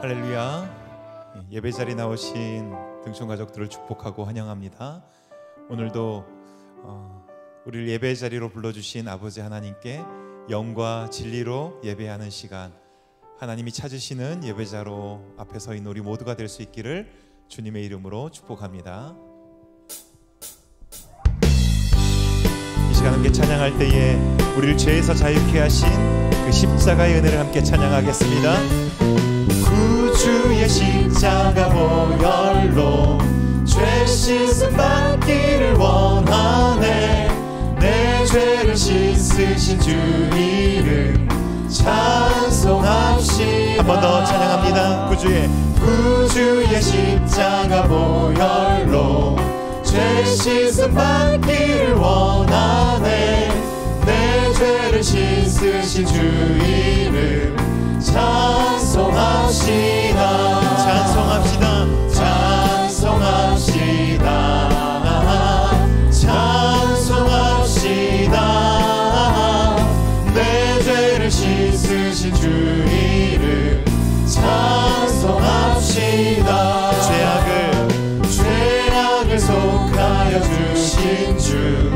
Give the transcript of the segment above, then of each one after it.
할렐루야. 예배 자리에 나오신 등촌 가족들을 축복하고 환영합니다. 오늘도 우리를 예배 자리로 불러주신 아버지 하나님께 영과 진리로 예배하는 시간, 하나님이 찾으시는 예배자로 앞에 서 있는 우리 모두가 될 수 있기를 주님의 이름으로 축복합니다. 이 시간 함께 찬양할 때에 우리를 죄에서 자유케 하신 그 십자가의 은혜를 함께 찬양하겠습니다. 구주의 십자가 보혈로 죄 씻음 받기를 원하네. 내 죄를 씻으신 주 이름 찬송합시다. 한 번 더 찬양합니다. 구주의 십자가 보혈로 죄 씻음 받기를 원하네. 내 죄를 씻으신 주 이름 찬송합시다. 찬송합시다. 찬송합시다. 찬송합시다. 내 죄를 씻으신 주 이름 찬송합시다. 죄악을 속하여 주신 주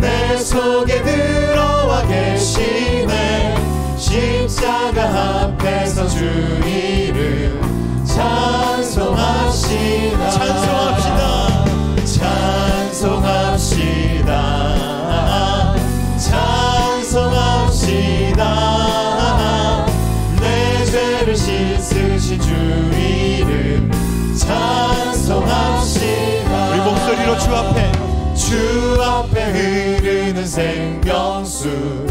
내 속에 들어와 계시네. 십자가 앞에서 주 이름 찬송합시다. 찬송합시다. 찬송합시다. 찬송합시다. 내 죄를 씻으신 주 이름 찬송합시다. 우리 목소리로 주 앞에 흐르는 생명수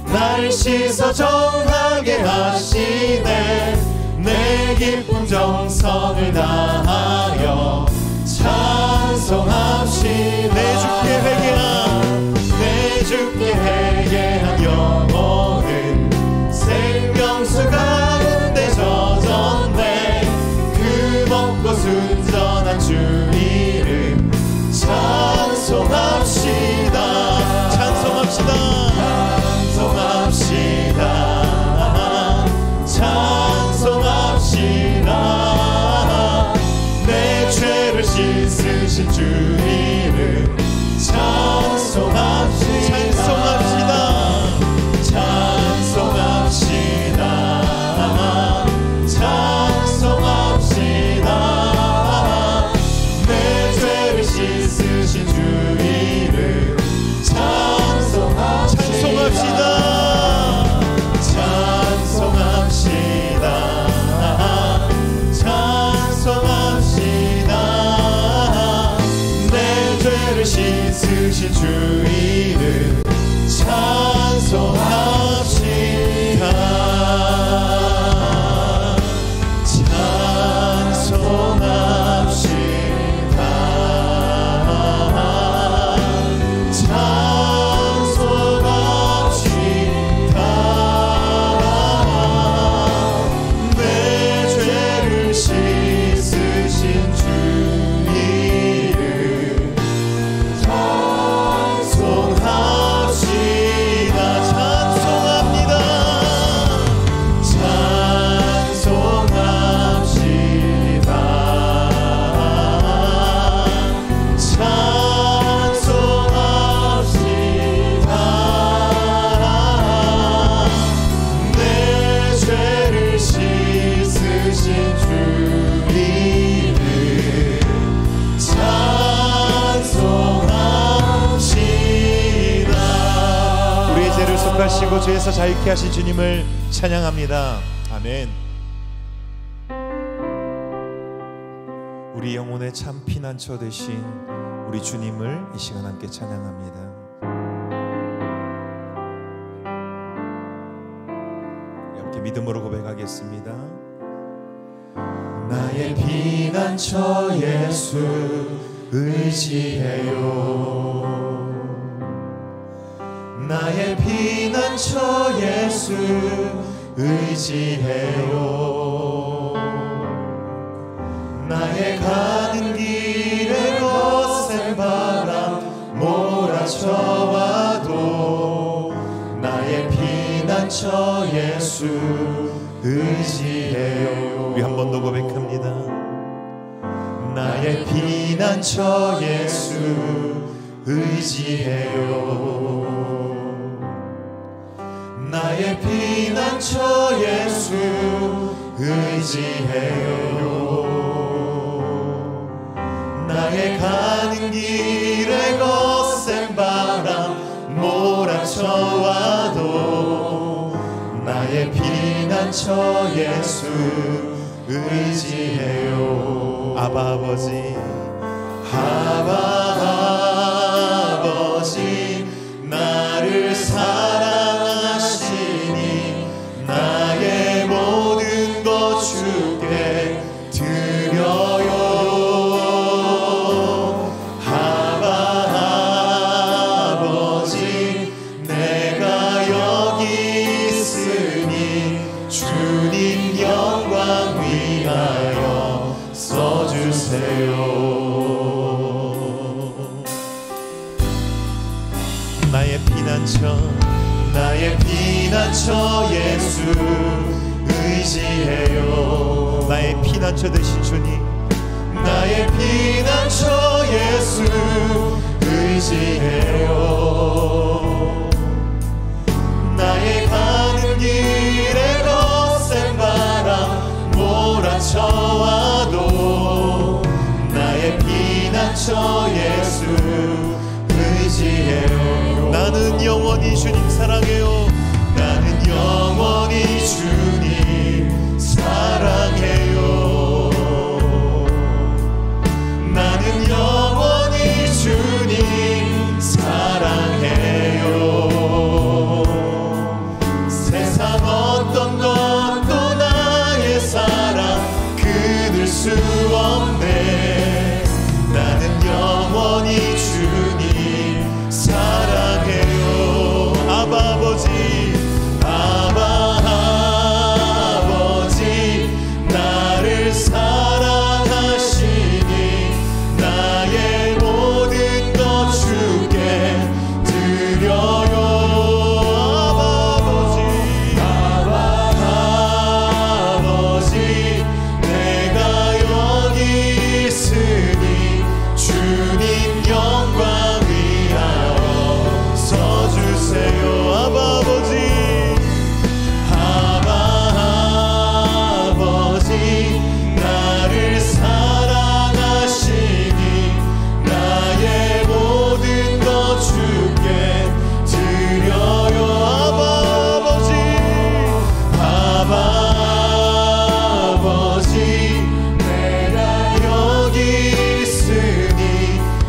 날 씻어 정하게 하시네. 내 기쁨 정성을 다하여 찬송합시다. 내 주께 회개한 영혼은 생명수 가운데 젖었네. 그 먹고 순전한 주 이름 찬송합시다. 찬송합시다. 찬송합시다. 내 죄를 씻으신 주 이름 찬송합시다. 찬송합시다. 찬송합시다. 내 죄를 씻으신 주 이름 찬송합시다. 씻으신 주 이름 찬송합시다. 찬송합시다. 찬송합시다. 내 죄를 씻으신 주 하시고 죄에서 자유케 하신 주님을 찬양합니다. 아멘. 우리 영혼의 참 피난처 되신 우리 주님을 이 시간 함께 찬양합니다. 함께 믿음으로 고백하겠습니다. 나의 피난처 예수 의지해요. 나의 피난처 예수 의지해요. 나의 가는 길에 거센 바람 몰아쳐와도 나의 피난처 예수 의지해요. 우리 한 번 더 고백합니다. 나의 피난처 예수 의지해요. 나의 피난처 예수 의지해요. 나의 가는 길에 거센 바람 몰아쳐와도 나의 피난처 예수 의지해요. 아바 아버지, 아바 아버지, 나를 사랑하시니 나의 모든 것 주께 드려요. 아바 아버지, 내가 여기 있으니 주님 영광 위하여 써주세요. 나의 피난처, 나의 피난처 예수 의지해요. 나의 피난처 되신 주님, 나의 피난처 예수 의지해요. 나의 가는 길에 거센 바람 몰아쳐와도 나의 피난처 예수 의지해요. 나는 영원히 주님 사랑해요. 나는 영원히 주님 사랑해요. 나는 영원히 주님 사랑해요. 세상 어떤 것도 나의 사랑 끊을 수 없네. 나는 영원히 주님 사랑해요. 아바 아버지, 아바 아버지, 나를 사랑하시니 나의 모든 것 주께 드려요. 아바 아버지, 내가 여기 있으니 주님 영광 위하여 써주세요. 아바 아버지, 나를 사랑하시니 나의 모든 것 주께 드려요. 아바 아버지, 내가 여기 있으니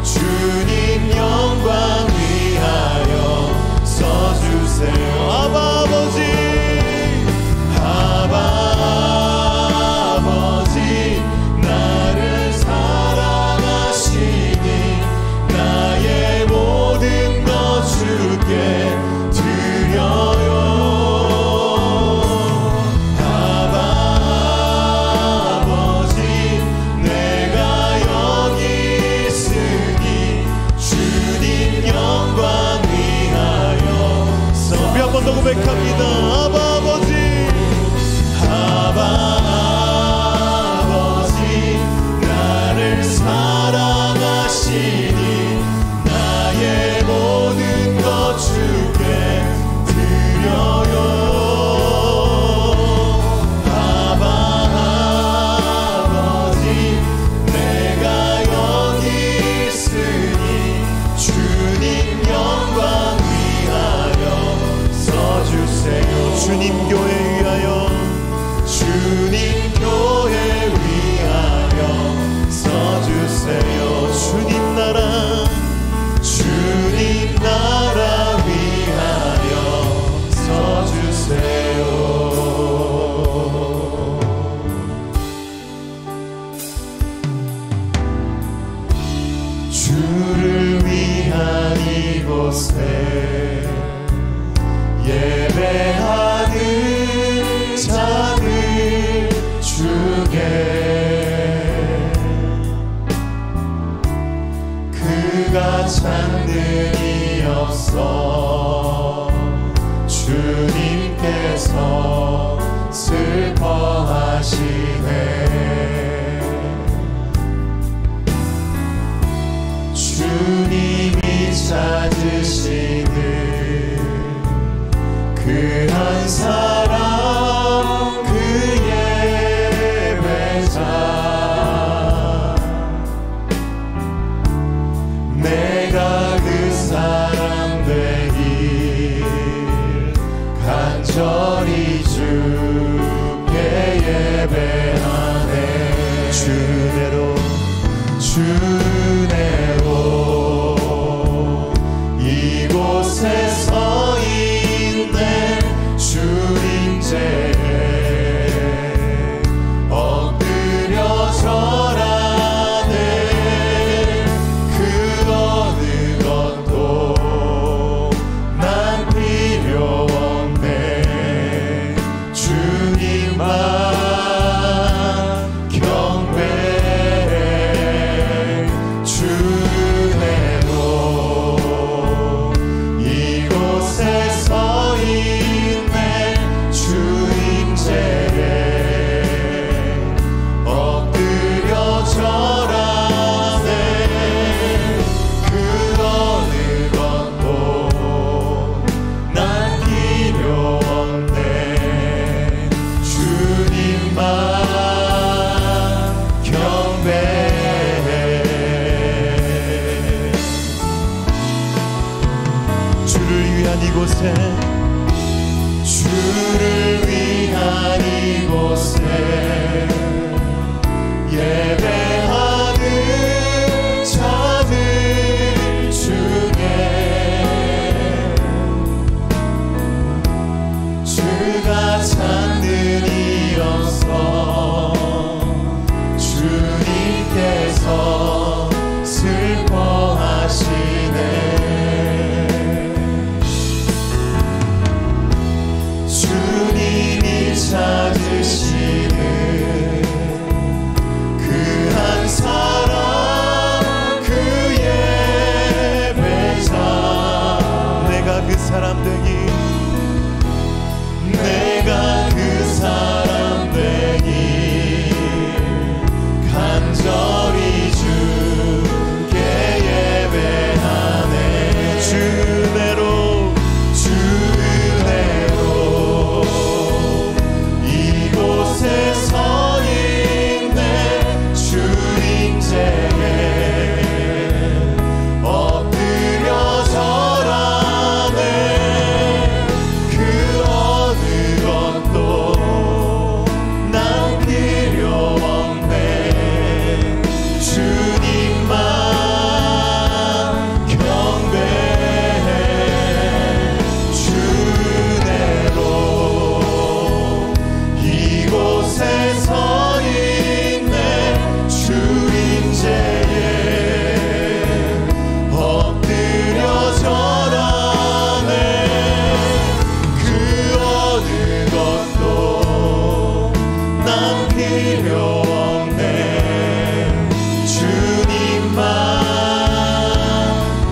주님 영광 위하여 써주세요. 아바 아버지, 나를 사랑하시니 나의 모든 것 주께 드려요. 아바 아버지, 내가 여기 있으니 주님 영광 위하여 우리 한 번 더 고백합니다. 아바 아버지, 나를 사랑하시니 나의 모든 것 주께 드려요. 아바 아버지, 내가 여기 있으니 주님 영광 위하여 써주세요. 주님 교회 위하여, 주님 교회 위하여 써주세요. 주님 나라 위하여 써주세요. 주를 위한 이곳에 예배하는 자들 주께 그가 찾는 이 없어 주님께서 슬 이곳에 서 있네 주님께 엎드려 절하네 그 어느 것도 난 필요 없네 주님만 경배해 주네로 이곳에 서 있네 주님께 엎드려 절하네 그 어느 것도 난 필요 없네 주님만 경배해 주를 위한 이곳에 주를 위한 이곳에 예배하는 자들 중에 주가 찾는 이어서 주님께서 슬퍼하시네 주님이 찾으시는 그 한 사람 그 예배자 내가 그 사람 되기 내가 그 사람 되기 간절히 주께 예배하네 주내로 주내로 이곳에 서 있네 주님께 엎드려 절하네 그 어느 것도 난 필요 없네 주님만 경배해 주내로 이곳에 서 있네 주님께 엎드려 절하네 그 어느 것도 난 필요 없네 주님만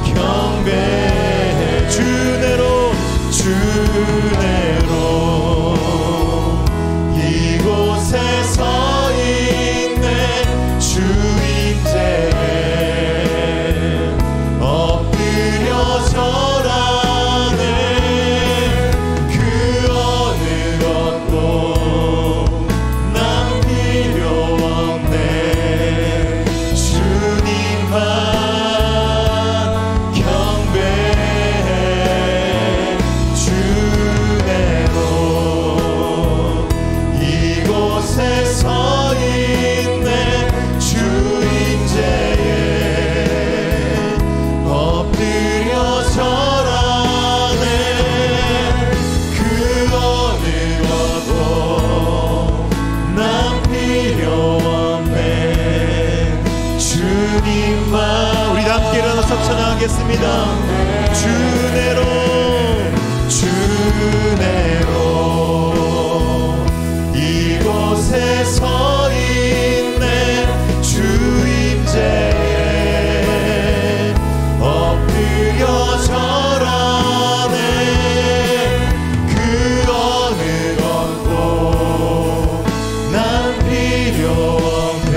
경배해 주내로 주내로 이곳에 서 있네 주님께 엎드려 절하네 그 어느 것도 난 필요 없네 주님만 경배해 주내로 이곳에 서 있네 주님께 엎드려 절하네 그 어느 것도 난 필요 없네 주님만 우리 함께 일어나서 찬양하겠습니다 주내로 주내로 이곳에 서 있네 주님께 엎드려 절하네 그 어느 것도 난 필요 없네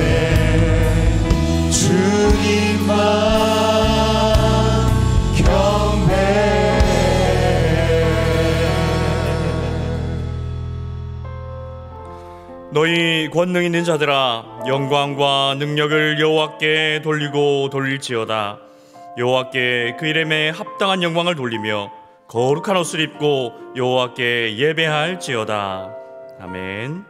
주님만 너희 권능 있는 자들아 영광과 능력을 여호와께 돌리고 돌릴지어다. 여호와께 그 이름에 합당한 영광을 돌리며 거룩한 옷을 입고 여호와께 예배할지어다. 아멘.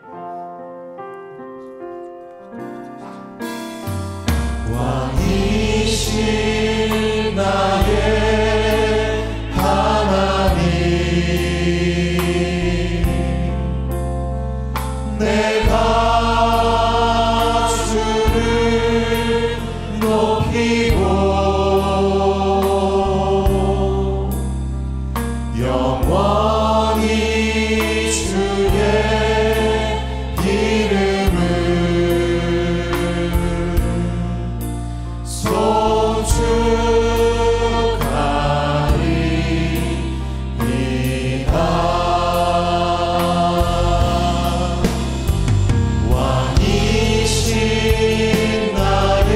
왕이신 나의 영원히 주의 이름을 송축하리이다. 왕이신 나의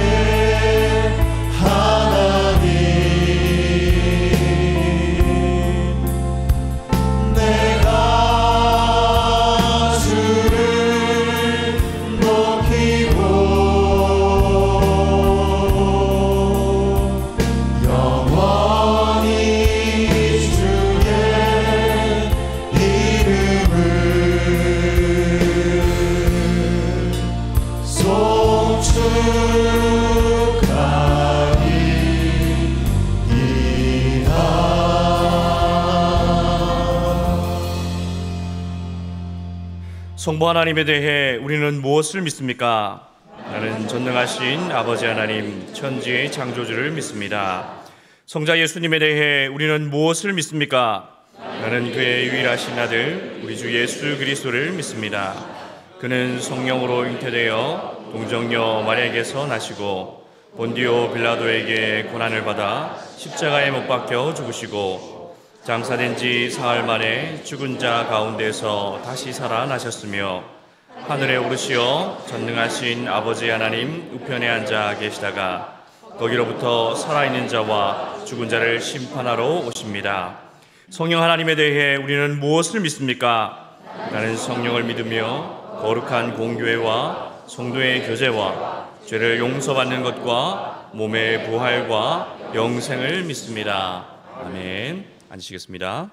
하나님, 내가 주를 높이고 영원히 주의 이름을 송축하리이다. 성부 하나님에 대해 우리는 무엇을 믿습니까? 나는 전능하신 아버지 하나님, 천지의 창조주를 믿습니다. 성자 예수님에 대해 우리는 무엇을 믿습니까? 나는 그의 유일하신 아들, 우리 주 예수 그리스도를 믿습니다. 그는 성령으로 잉태되어 동정녀 마리아에게서 나시고 본디오 빌라도에게 고난을 받아 십자가에 못 박혀 죽으시고 장사된 지 사흘 만에 죽은 자 가운데서 다시 살아나셨으며 하늘에 오르시어 전능하신 아버지 하나님 우편에 앉아 계시다가 거기로부터 살아있는 자와 죽은 자를 심판하러 오십니다. 성령 하나님에 대해 우리는 무엇을 믿습니까? 나는 성령을 믿으며 거룩한 공교회와 성도의 교제와 죄를 용서받는 것과 몸의 부활과 영생을 믿습니다. 아멘. 앉으시겠습니다.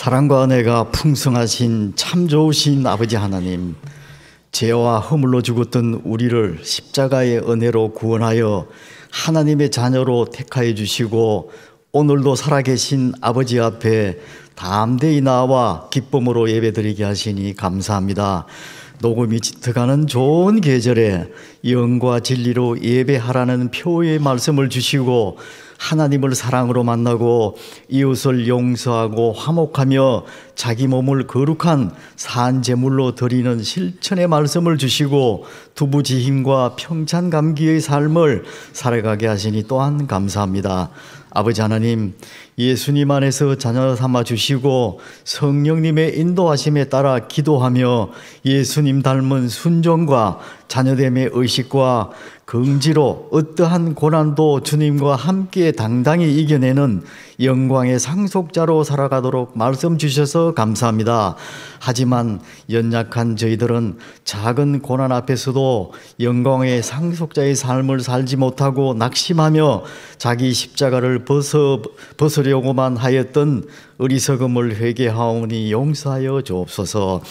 사랑과 은혜가 풍성하신 참 좋으신 아버지 하나님, 죄와 허물로 죽었던 우리를 십자가의 은혜로 구원하여 하나님의 자녀로 택하여 주시고 오늘도 살아계신 아버지 앞에 담대히 나와 기쁨으로 예배드리게 하시니 감사합니다. 녹음이 짙어가는 좋은 계절에 영과 진리로 예배하라는 표의 말씀을 주시고 하나님을 사랑으로 만나고 이웃을 용서하고 화목하며 자기 몸을 거룩한 산 제물로 드리는 실천의 말씀을 주시고 두부지힘과 평찬감기의 삶을 살아가게 하시니 또한 감사합니다. 아버지 하나님, 예수님 안에서 자녀 삼아 주시고 성령님의 인도하심에 따라 기도하며 예수님 닮은 순종과 자녀됨의 의식과 긍지로 어떠한 고난도 주님과 함께 당당히 이겨내는 영광의 상속자로 살아가도록 말씀 주셔서 감사합니다. 하지만 연약한 저희들은 작은 고난 앞에서도 영광의 상속자의 삶을 살지 못하고 낙심하며 자기 십자가를 벗으려고만 하였던 어리석음을 회개하오니 용서하여 주옵소서.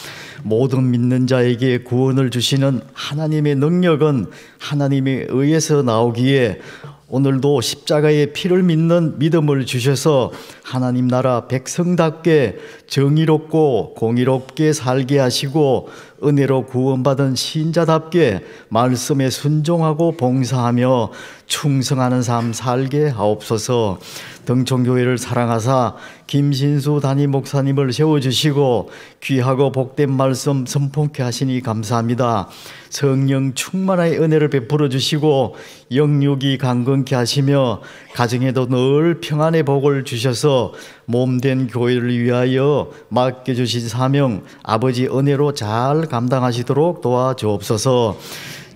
모든 믿는 자에게 구원을 주시는 하나님의 능력은 하나님에 의해서 나오기에 오늘도 십자가의 피를 믿는 믿음을 주셔서 하나님 나라 백성답게 정의롭고 공의롭게 살게 하시고 은혜로 구원받은 신자답게 말씀에 순종하고 봉사하며 충성하는 삶 살게 하옵소서. 등촌교회를 사랑하사 김신수 담임 목사님을 세워주시고 귀하고 복된 말씀 선포케 하시니 감사합니다. 성령 충만의 은혜를 베풀어 주시고 영육이 강건케 하시며 가정에도 늘 평안의 복을 주셔서 몸된 교회를 위하여 맡겨주신 사명 아버지 은혜로 잘 감당하시도록 도와주옵소서.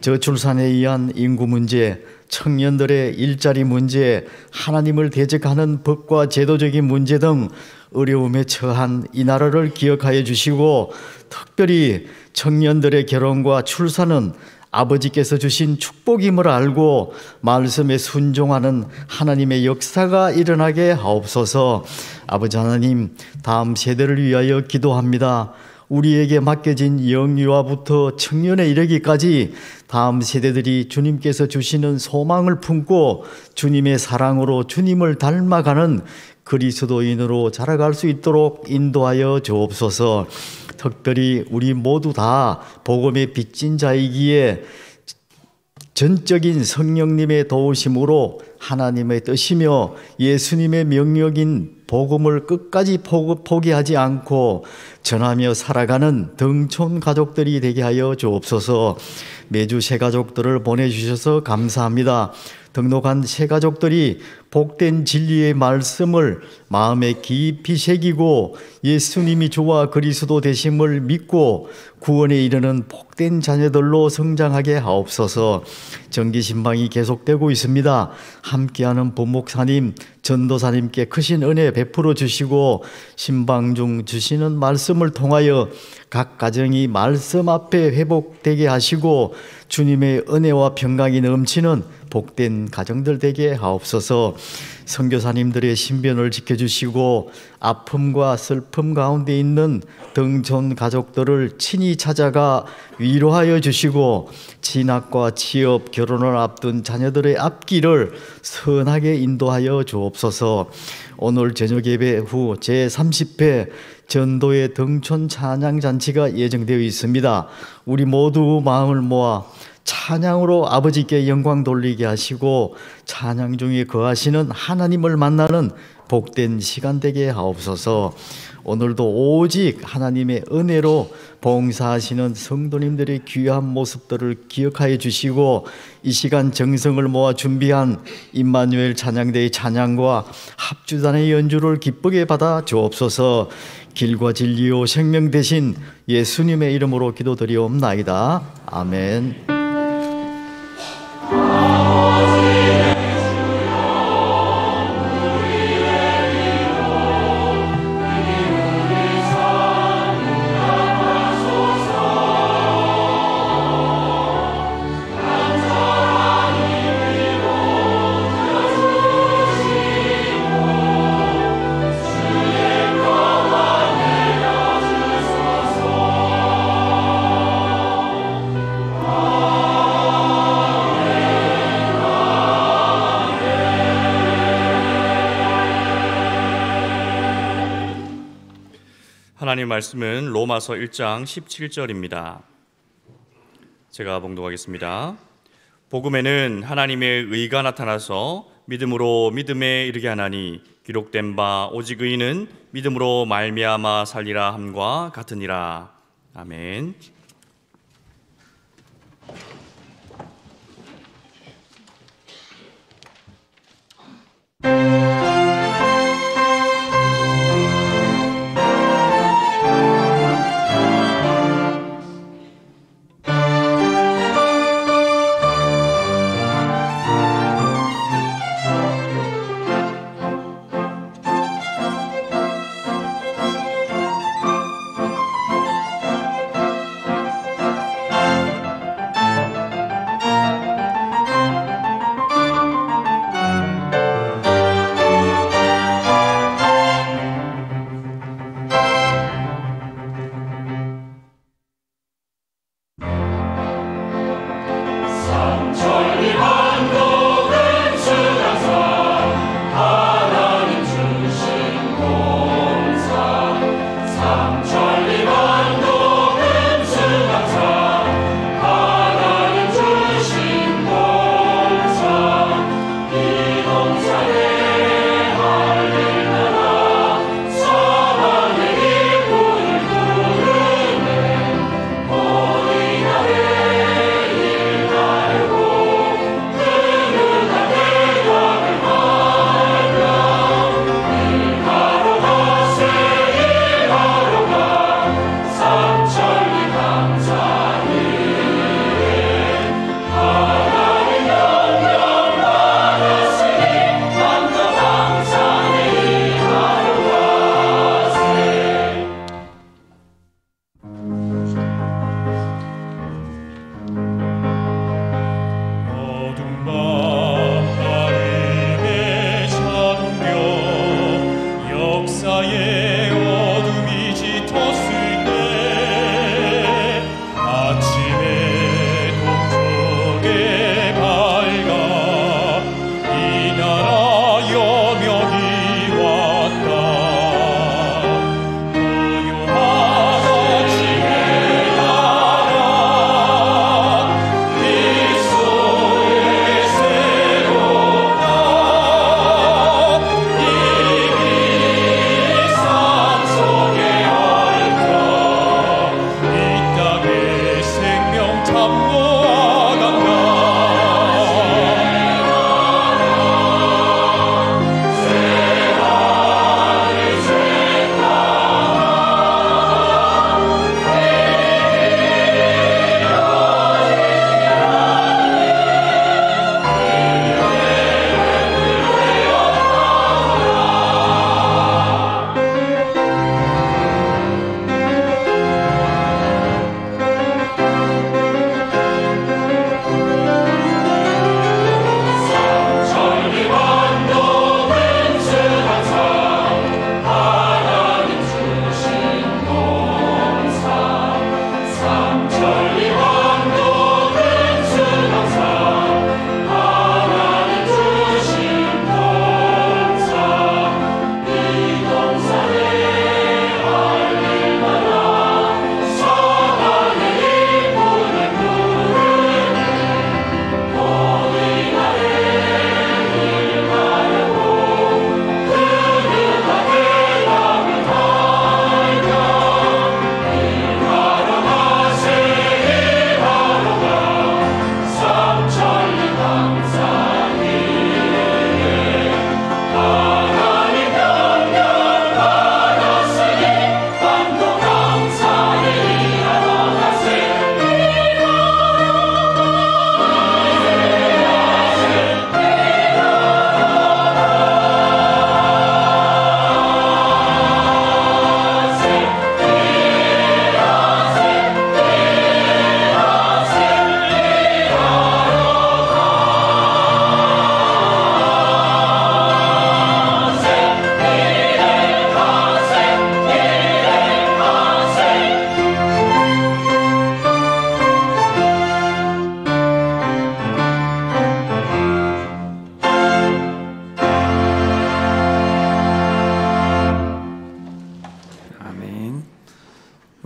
저출산에 의한 인구 문제, 청년들의 일자리 문제, 하나님을 대적하는 법과 제도적인 문제 등 어려움에 처한 이 나라를 기억하여 주시고 특별히 청년들의 결혼과 출산은 아버지께서 주신 축복임을 알고 말씀에 순종하는 하나님의 역사가 일어나게 하옵소서. 아버지 하나님, 다음 세대를 위하여 기도합니다. 우리에게 맡겨진 영유아부터 청년에 이르기까지 다음 세대들이 주님께서 주시는 소망을 품고 주님의 사랑으로 주님을 닮아가는 그리스도인으로 자라갈 수 있도록 인도하여 주옵소서. 특별히 우리 모두 다 복음의 빚진 자이기에 전적인 성령님의 도우심으로 하나님의 뜻이며 예수님의 명령인 복음을 끝까지 포기하지 않고 전하며 살아가는 등촌 가족들이 되게 하여 주옵소서. 매주 새 가족들을 보내주셔서 감사합니다. 등록한 새 가족들이 복된 진리의 말씀을 마음에 깊이 새기고 예수님이 주와 그리스도 되심을 믿고 구원에 이르는 복된 자녀들로 성장하게 하옵소서. 정기신방이 계속되고 있습니다. 함께하는 부목사님, 전도사님께 크신 은혜 베풀어 주시고 신방 중 주시는 말씀을 통하여 각 가정이 말씀 앞에 회복되게 하시고 주님의 은혜와 평강이 넘치는 복된 가정들 되게 하옵소서. 선교사님들의 신변을 지켜주시고 아픔과 슬픔 가운데 있는 등촌 가족들을 친히 찾아가 위로하여 주시고 진학과 취업, 결혼을 앞둔 자녀들의 앞길을 선하게 인도하여 주옵소서. 오늘 저녁 예배 후 제30회 전도의 등촌 찬양잔치가 예정되어 있습니다. 우리 모두 마음을 모아 찬양으로 아버지께 영광 돌리게 하시고 찬양 중에 거하시는 하나님을 만나는 복된 시간 되게 하옵소서. 오늘도 오직 하나님의 은혜로 봉사하시는 성도님들의 귀한 모습들을 기억하여 주시고 이 시간 정성을 모아 준비한 임마누엘 찬양대의 찬양과 합주단의 연주를 기쁘게 받아 주옵소서. 길과 진리요 생명 되신 예수님의 이름으로 기도드리옵나이다. 아멘. 하나님 말씀은 로마서 1장 17절입니다. 제가 봉독하겠습니다. 복음에는 하나님의 의가 나타나서 믿음으로 믿음에 이르게 하나니 기록된 바 오직 의인은 믿음으로 말미암아 살리라 함과 같으니라. 아멘.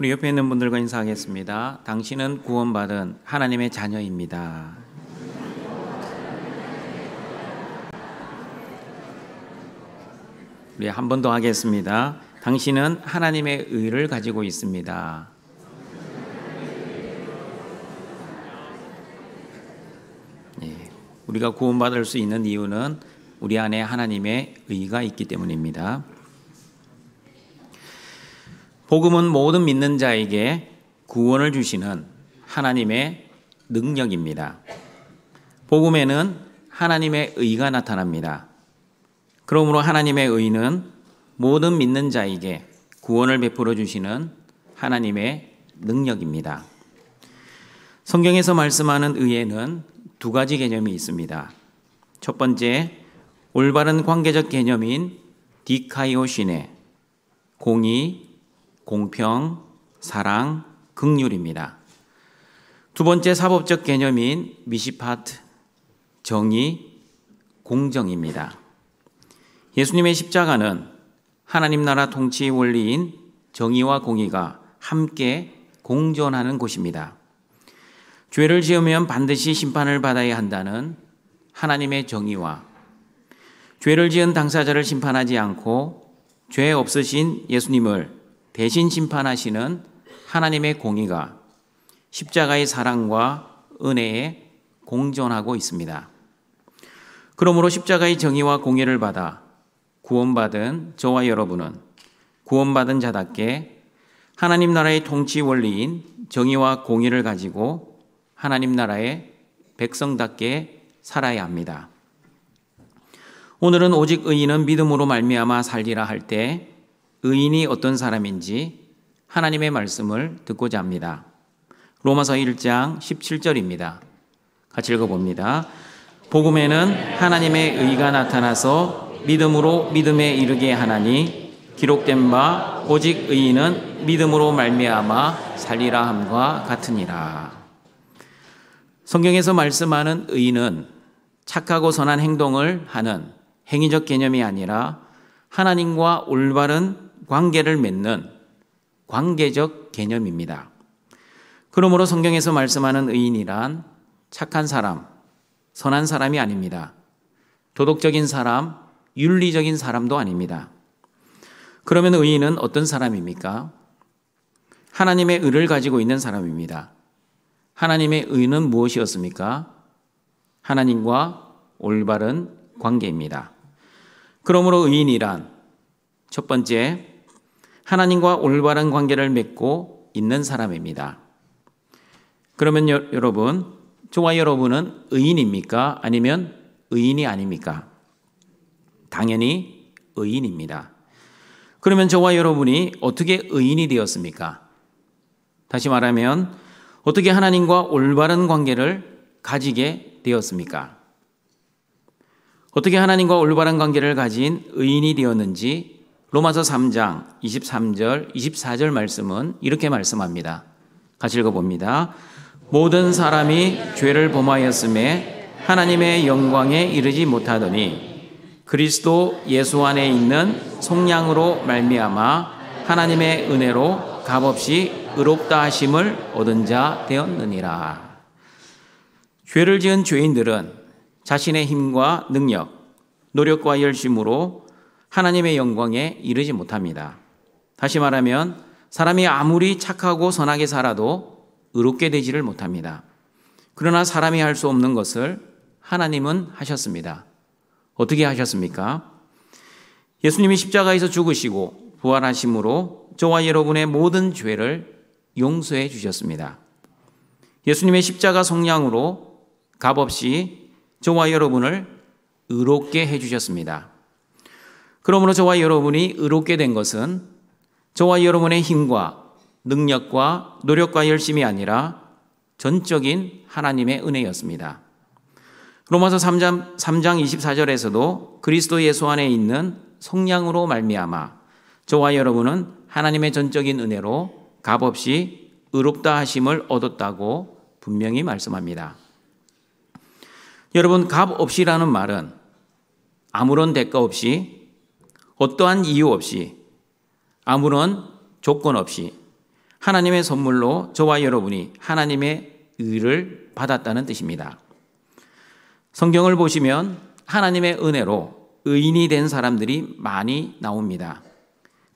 우리 옆에 있는 분들과 인사하겠습니다. 당신은 구원받은 하나님의 자녀입니다. 우리 한 번 더 하겠습니다. 당신은 하나님의 의를 가지고 있습니다. 우리가 구원받을 수 있는 이유는 우리 안에 하나님의 의가 있기 때문입니다. 복음은 모든 믿는 자에게 구원을 주시는 하나님의 능력입니다. 복음에는 하나님의 의가 나타납니다. 그러므로 하나님의 의는 모든 믿는 자에게 구원을 베풀어 주시는 하나님의 능력입니다. 성경에서 말씀하는 의에는 두 가지 개념이 있습니다. 첫 번째, 올바른 관계적 개념인 디카이오시네, 공의, 공평, 사랑, 긍휼입니다. 두 번째, 사법적 개념인 미시파트, 정의, 공정입니다. 예수님의 십자가는 하나님 나라 통치의 원리인 정의와 공의가 함께 공존하는 곳입니다. 죄를 지으면 반드시 심판을 받아야 한다는 하나님의 정의와 죄를 지은 당사자를 심판하지 않고 죄 없으신 예수님을 대신 심판하시는 하나님의 공의가 십자가의 사랑과 은혜에 공존하고 있습니다. 그러므로 십자가의 정의와 공의를 받아 구원받은 저와 여러분은 구원받은 자답게 하나님 나라의 통치 원리인 정의와 공의를 가지고 하나님 나라의 백성답게 살아야 합니다. 오늘은 오직 의인은 믿음으로 말미암아 살리라 할 때 의인이 어떤 사람인지 하나님의 말씀을 듣고자 합니다. 로마서 1장 17절입니다. 같이 읽어봅니다. 복음에는 하나님의 의가 나타나서 믿음으로 믿음에 이르게 하나니 기록된 바 오직 의인은 믿음으로 말미암아 살리라 함과 같으니라. 성경에서 말씀하는 의인은 착하고 선한 행동을 하는 행위적 개념이 아니라 하나님과 올바른 관계를 맺는 관계적 개념입니다. 그러므로 성경에서 말씀하는 의인이란 착한 사람, 선한 사람이 아닙니다. 도덕적인 사람, 윤리적인 사람도 아닙니다. 그러면 의인은 어떤 사람입니까? 하나님의 의를 가지고 있는 사람입니다. 하나님의 의는 무엇이었습니까? 하나님과 올바른 관계입니다. 그러므로 의인이란 첫 번째, 하나님과 올바른 관계를 맺고 있는 사람입니다. 그러면 여러분, 저와 여러분은 의인입니까? 아니면 의인이 아닙니까? 당연히 의인입니다. 그러면 저와 여러분이 어떻게 의인이 되었습니까? 다시 말하면 어떻게 하나님과 올바른 관계를 가지게 되었습니까? 어떻게 하나님과 올바른 관계를 가진 의인이 되었는지 로마서 3장 23절, 24절 말씀은 이렇게 말씀합니다. 같이 읽어봅니다. 모든 사람이 죄를 범하였음에 하나님의 영광에 이르지 못하더니 그리스도 예수 안에 있는 속량으로 말미암아 하나님의 은혜로 값없이 의롭다 하심을 얻은 자 되었느니라. 죄를 지은 죄인들은 자신의 힘과 능력, 노력과 열심으로 하나님의 영광에 이르지 못합니다. 다시 말하면 사람이 아무리 착하고 선하게 살아도 의롭게 되지를 못합니다. 그러나 사람이 할 수 없는 것을 하나님은 하셨습니다. 어떻게 하셨습니까? 예수님이 십자가에서 죽으시고 부활하심으로 저와 여러분의 모든 죄를 용서해 주셨습니다. 예수님의 십자가 속량으로 값없이 저와 여러분을 의롭게 해주셨습니다. 그러므로 저와 여러분이 의롭게 된 것은 저와 여러분의 힘과 능력과 노력과 열심이 아니라 전적인 하나님의 은혜였습니다. 로마서 3장 24절에서도 그리스도 예수 안에 있는 속량으로 말미암아 저와 여러분은 하나님의 전적인 은혜로 값없이 의롭다 하심을 얻었다고 분명히 말씀합니다. 여러분, 값없이라는 말은 아무런 대가 없이, 어떠한 이유 없이, 아무런 조건 없이 하나님의 선물로 저와 여러분이 하나님의 의를 받았다는 뜻입니다. 성경을 보시면 하나님의 은혜로 의인이 된 사람들이 많이 나옵니다.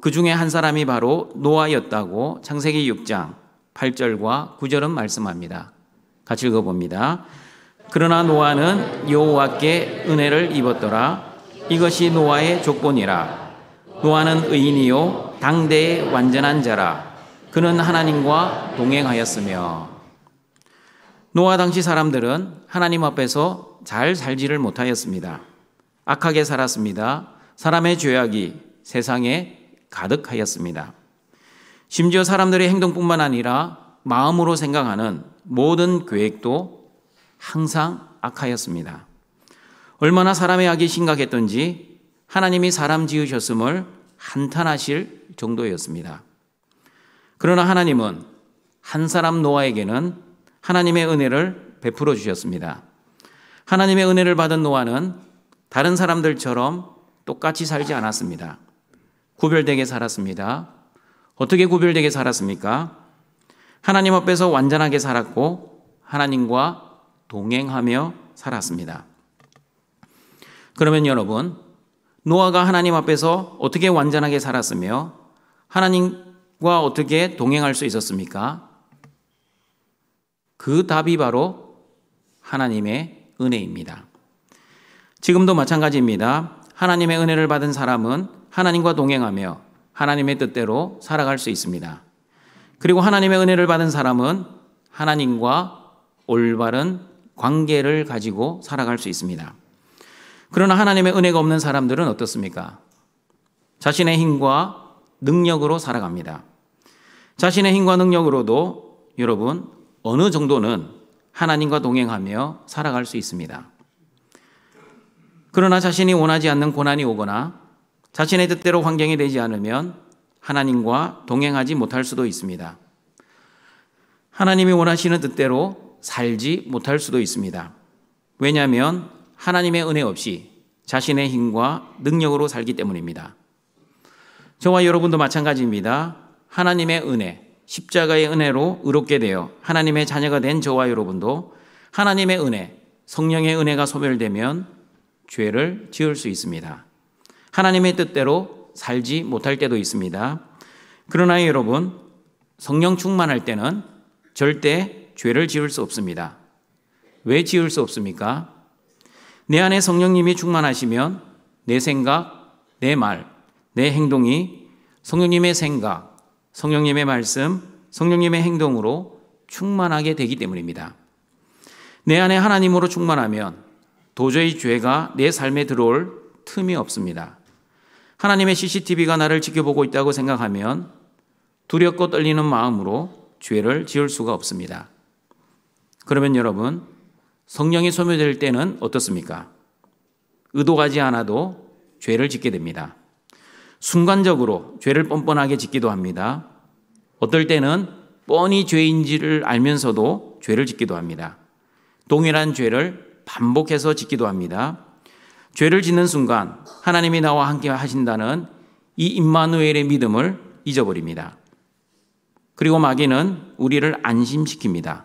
그 중에 한 사람이 바로 노아였다고 창세기 6장 8절과 9절은 말씀합니다. 같이 읽어봅니다. 그러나 노아는 여호와께 은혜를 입었더라. 이것이 노아의 족본이라. 노아는 의인이요 당대의 완전한 자라. 그는 하나님과 동행하였으며. 노아 당시 사람들은 하나님 앞에서 잘 살지를 못하였습니다. 악하게 살았습니다. 사람의 죄악이 세상에 가득하였습니다. 심지어 사람들의 행동뿐만 아니라 마음으로 생각하는 모든 계획도 항상 악하였습니다. 얼마나 사람의 악이 심각했던지 하나님이 사람 지으셨음을 한탄하실 정도였습니다. 그러나 하나님은 한 사람 노아에게는 하나님의 은혜를 베풀어 주셨습니다. 하나님의 은혜를 받은 노아는 다른 사람들처럼 똑같이 살지 않았습니다. 구별되게 살았습니다. 어떻게 구별되게 살았습니까? 하나님 앞에서 완전하게 살았고 하나님과 동행하며 살았습니다. 그러면 여러분, 노아가 하나님 앞에서 어떻게 완전하게 살았으며 하나님과 어떻게 동행할 수 있었습니까? 그 답이 바로 하나님의 은혜입니다. 지금도 마찬가지입니다. 하나님의 은혜를 받은 사람은 하나님과 동행하며 하나님의 뜻대로 살아갈 수 있습니다. 그리고 하나님의 은혜를 받은 사람은 하나님과 올바른 관계를 가지고 살아갈 수 있습니다. 그러나 하나님의 은혜가 없는 사람들은 어떻습니까? 자신의 힘과 능력으로 살아갑니다. 자신의 힘과 능력으로도 여러분 어느 정도는 하나님과 동행하며 살아갈 수 있습니다. 그러나 자신이 원하지 않는 고난이 오거나 자신의 뜻대로 환경이 되지 않으면 하나님과 동행하지 못할 수도 있습니다. 하나님이 원하시는 뜻대로 살지 못할 수도 있습니다. 왜냐하면 하나님의 은혜 없이 자신의 힘과 능력으로 살기 때문입니다. 저와 여러분도 마찬가지입니다. 하나님의 은혜, 십자가의 은혜로 의롭게 되어 하나님의 자녀가 된 저와 여러분도 하나님의 은혜, 성령의 은혜가 소멸되면 죄를 지을 수 있습니다. 하나님의 뜻대로 살지 못할 때도 있습니다. 그러나 여러분, 성령 충만할 때는 절대 죄를 지을 수 없습니다. 왜 지을 수 없습니까? 내 안에 성령님이 충만하시면 내 생각, 내 말, 내 행동이 성령님의 생각, 성령님의 말씀, 성령님의 행동으로 충만하게 되기 때문입니다. 내 안에 하나님으로 충만하면 도저히 죄가 내 삶에 들어올 틈이 없습니다. 하나님의 CCTV가 나를 지켜보고 있다고 생각하면 두렵고 떨리는 마음으로 죄를 지을 수가 없습니다. 그러면 여러분, 성령이 소멸될 때는 어떻습니까? 의도하지 않아도 죄를 짓게 됩니다. 순간적으로 죄를 뻔뻔하게 짓기도 합니다. 어떨 때는 뻔히 죄인지를 알면서도 죄를 짓기도 합니다. 동일한 죄를 반복해서 짓기도 합니다. 죄를 짓는 순간 하나님이 나와 함께 하신다는 이 임마누엘의 믿음을 잊어버립니다. 그리고 마귀는 우리를 안심시킵니다.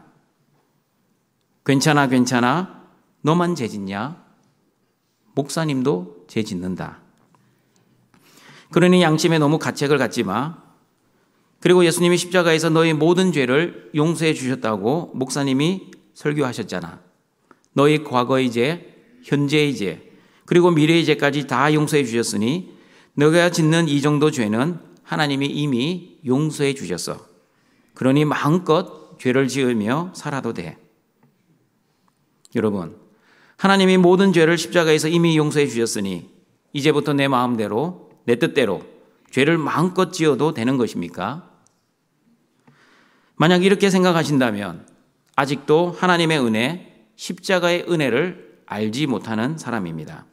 괜찮아, 괜찮아. 너만 죄 짓냐? 목사님도 죄 짓는다. 그러니 양심에 너무 가책을 갖지 마. 그리고 예수님이 십자가에서 너의 모든 죄를 용서해 주셨다고 목사님이 설교하셨잖아. 너의 과거의 죄, 현재의 죄, 그리고 미래의 죄까지 다 용서해 주셨으니 너가 짓는 이 정도 죄는 하나님이 이미 용서해 주셨어. 그러니 마음껏 죄를 지으며 살아도 돼. 여러분, 하나님이 모든 죄를 십자가에서 이미 용서해 주셨으니 이제부터 내 마음대로, 내 뜻대로 죄를 마음껏 지어도 되는 것입니까? 만약 이렇게 생각하신다면 아직도 하나님의 은혜, 십자가의 은혜를 알지 못하는 사람입니다.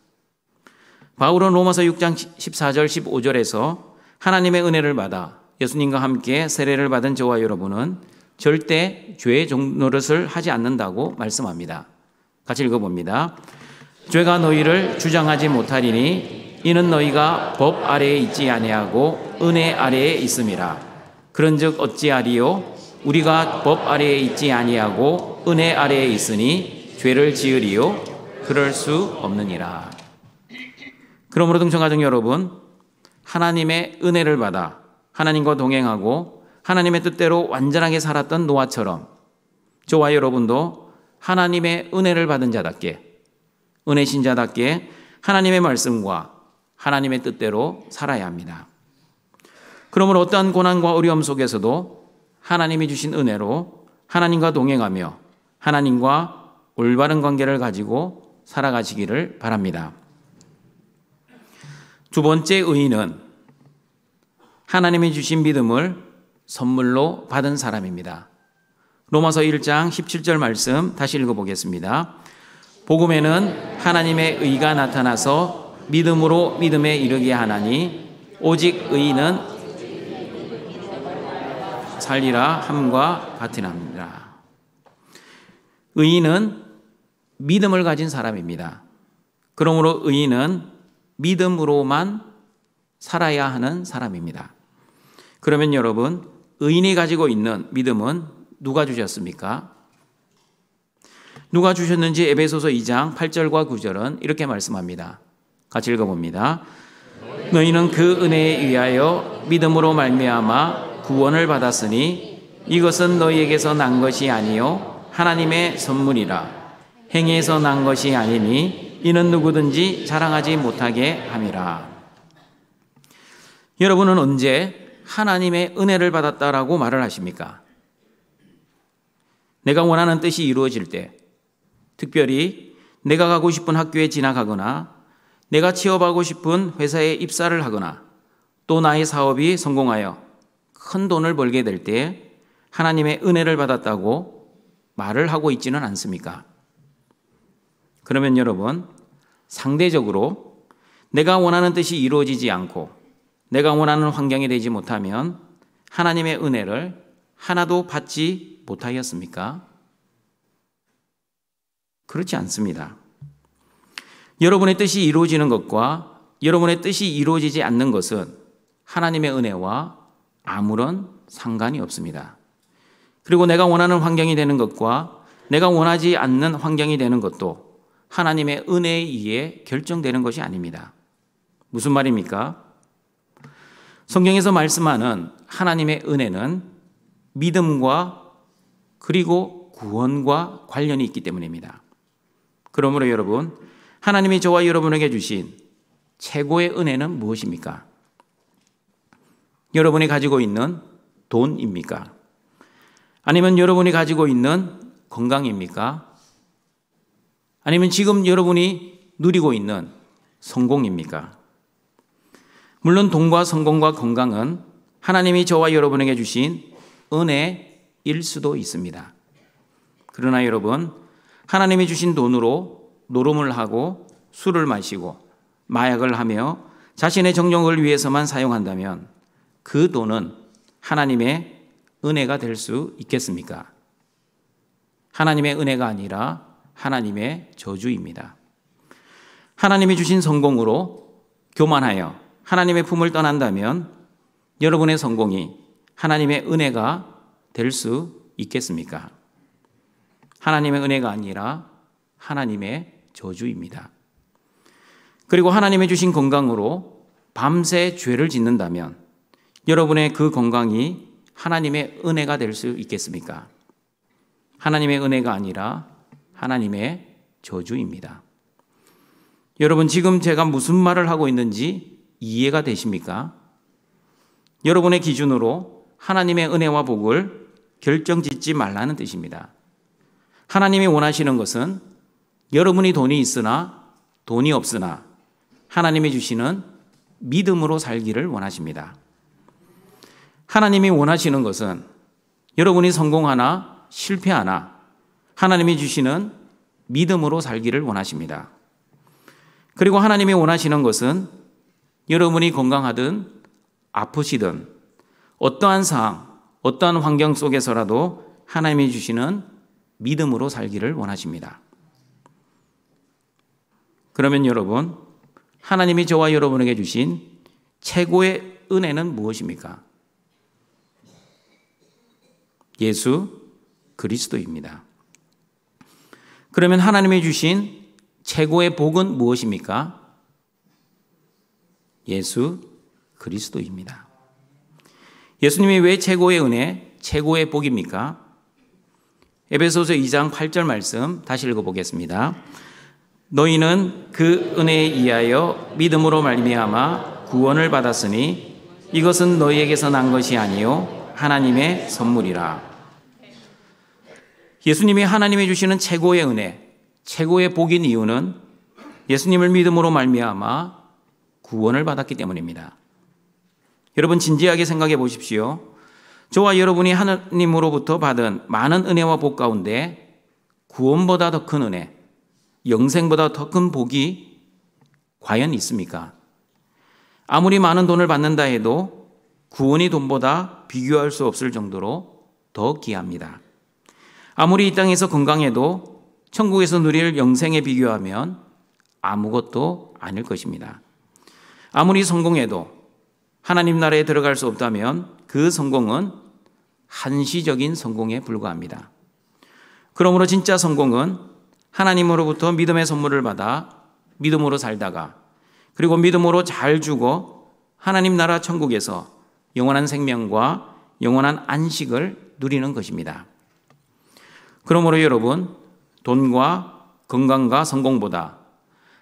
바울은 로마서 6장 14절 15절에서 하나님의 은혜를 받아 예수님과 함께 세례를 받은 저와 여러분은 절대 죄의 종노릇을 하지 않는다고 말씀합니다. 같이 읽어봅니다. 죄가 너희를 주장하지 못하리니 이는 너희가 법 아래에 있지 아니하고 은혜 아래에 있음이라. 그런즉 어찌하리요? 우리가 법 아래에 있지 아니하고 은혜 아래에 있으니 죄를 지으리요? 그럴 수 없느니라. 그러므로 등청가족 여러분, 하나님의 은혜를 받아 하나님과 동행하고 하나님의 뜻대로 완전하게 살았던 노아처럼 저와 여러분도 하나님의 은혜를 받은 자답게, 은혜신 자답게 하나님의 말씀과 하나님의 뜻대로 살아야 합니다. 그러므로 어떠한 고난과 어려움 속에서도 하나님이 주신 은혜로 하나님과 동행하며 하나님과 올바른 관계를 가지고 살아가시기를 바랍니다. 두 번째 의인은 하나님이 주신 믿음을 선물로 받은 사람입니다. 로마서 1장 17절 말씀 다시 읽어보겠습니다. 복음에는 하나님의 의가 나타나서 믿음으로 믿음에 이르게 하나니 오직 의인은 살리라 함과 같으나니라. 의인은 믿음을 가진 사람입니다. 그러므로 의인은 믿음으로만 살아야 하는 사람입니다. 그러면 여러분, 의인이 가지고 있는 믿음은 누가 주셨습니까? 누가 주셨는지 에베소서 2장 8절과 9절은 이렇게 말씀합니다. 같이 읽어봅니다. 너희는 그 은혜에 의하여 믿음으로 말미암아 구원을 받았으니 이것은 너희에게서 난 것이 아니요 하나님의 선물이라. 행위에서 난 것이 아니니 이는 누구든지 자랑하지 못하게 함이라. 여러분은 언제 하나님의 은혜를 받았다라고 말을 하십니까? 내가 원하는 뜻이 이루어질 때, 특별히 내가 가고 싶은 학교에 진학하거나 내가 취업하고 싶은 회사에 입사를 하거나 또 나의 사업이 성공하여 큰 돈을 벌게 될 때 하나님의 은혜를 받았다고 말을 하고 있지는 않습니까? 그러면 여러분, 상대적으로 내가 원하는 뜻이 이루어지지 않고 내가 원하는 환경이 되지 못하면 하나님의 은혜를 하나도 받지 못하였습니까? 그렇지 않습니다. 여러분의 뜻이 이루어지는 것과 여러분의 뜻이 이루어지지 않는 것은 하나님의 은혜와 아무런 상관이 없습니다. 그리고 내가 원하는 환경이 되는 것과 내가 원하지 않는 환경이 되는 것도 하나님의 은혜에 의해 결정되는 것이 아닙니다. 무슨 말입니까? 성경에서 말씀하는 하나님의 은혜는 믿음과 그리고 구원과 관련이 있기 때문입니다. 그러므로 여러분, 하나님이 저와 여러분에게 주신 최고의 은혜는 무엇입니까? 여러분이 가지고 있는 돈입니까? 아니면 여러분이 가지고 있는 건강입니까? 아니면 지금 여러분이 누리고 있는 성공입니까? 물론 돈과 성공과 건강은 하나님이 저와 여러분에게 주신 은혜일 수도 있습니다. 그러나 여러분, 하나님이 주신 돈으로 노름을 하고 술을 마시고 마약을 하며 자신의 정욕을 위해서만 사용한다면 그 돈은 하나님의 은혜가 될 수 있겠습니까? 하나님의 은혜가 아니라 하나님의 저주입니다. 하나님이 주신 성공으로 교만하여 하나님의 품을 떠난다면 여러분의 성공이 하나님의 은혜가 될 수 있겠습니까? 하나님의 은혜가 아니라 하나님의 저주입니다. 그리고 하나님의 주신 건강으로 밤새 죄를 짓는다면 여러분의 그 건강이 하나님의 은혜가 될 수 있겠습니까? 하나님의 은혜가 아니라 하나님의 저주입니다. 여러분, 지금 제가 무슨 말을 하고 있는지 이해가 되십니까? 여러분의 기준으로 하나님의 은혜와 복을 결정짓지 말라는 뜻입니다. 하나님이 원하시는 것은 여러분이 돈이 있으나 돈이 없으나 하나님이 주시는 믿음으로 살기를 원하십니다. 하나님이 원하시는 것은 여러분이 성공하나 실패하나 하나님이 주시는 믿음으로 살기를 원하십니다. 그리고 하나님이 원하시는 것은 여러분이 건강하든 아프시든 어떠한 상황, 어떠한 환경 속에서라도 하나님이 주시는 믿음으로 살기를 원하십니다. 그러면 여러분, 하나님이 저와 여러분에게 주신 최고의 은혜는 무엇입니까? 예수 그리스도입니다. 그러면 하나님이 주신 최고의 복은 무엇입니까? 예수 그리스도입니다. 예수님이 왜 최고의 은혜, 최고의 복입니까? 에베소서 2장 8절 말씀 다시 읽어보겠습니다. 너희는 그 은혜에 의하여 믿음으로 말미암아 구원을 받았으니 이것은 너희에게서 난 것이 아니요 하나님의 선물이라. 예수님이 하나님이 주시는 최고의 은혜, 최고의 복인 이유는 예수님을 믿음으로 말미암아 구원을 받았기 때문입니다. 여러분 진지하게 생각해 보십시오. 저와 여러분이 하나님으로부터 받은 많은 은혜와 복 가운데 구원보다 더 큰 은혜, 영생보다 더 큰 복이 과연 있습니까? 아무리 많은 돈을 받는다 해도 구원이 돈보다 비교할 수 없을 정도로 더 귀합니다. 아무리 이 땅에서 건강해도 천국에서 누릴 영생에 비교하면 아무것도 아닐 것입니다. 아무리 성공해도 하나님 나라에 들어갈 수 없다면 그 성공은 한시적인 성공에 불과합니다. 그러므로 진짜 성공은 하나님으로부터 믿음의 선물을 받아 믿음으로 살다가 그리고 믿음으로 잘 죽어 하나님 나라 천국에서 영원한 생명과 영원한 안식을 누리는 것입니다. 그러므로 여러분, 돈과 건강과 성공보다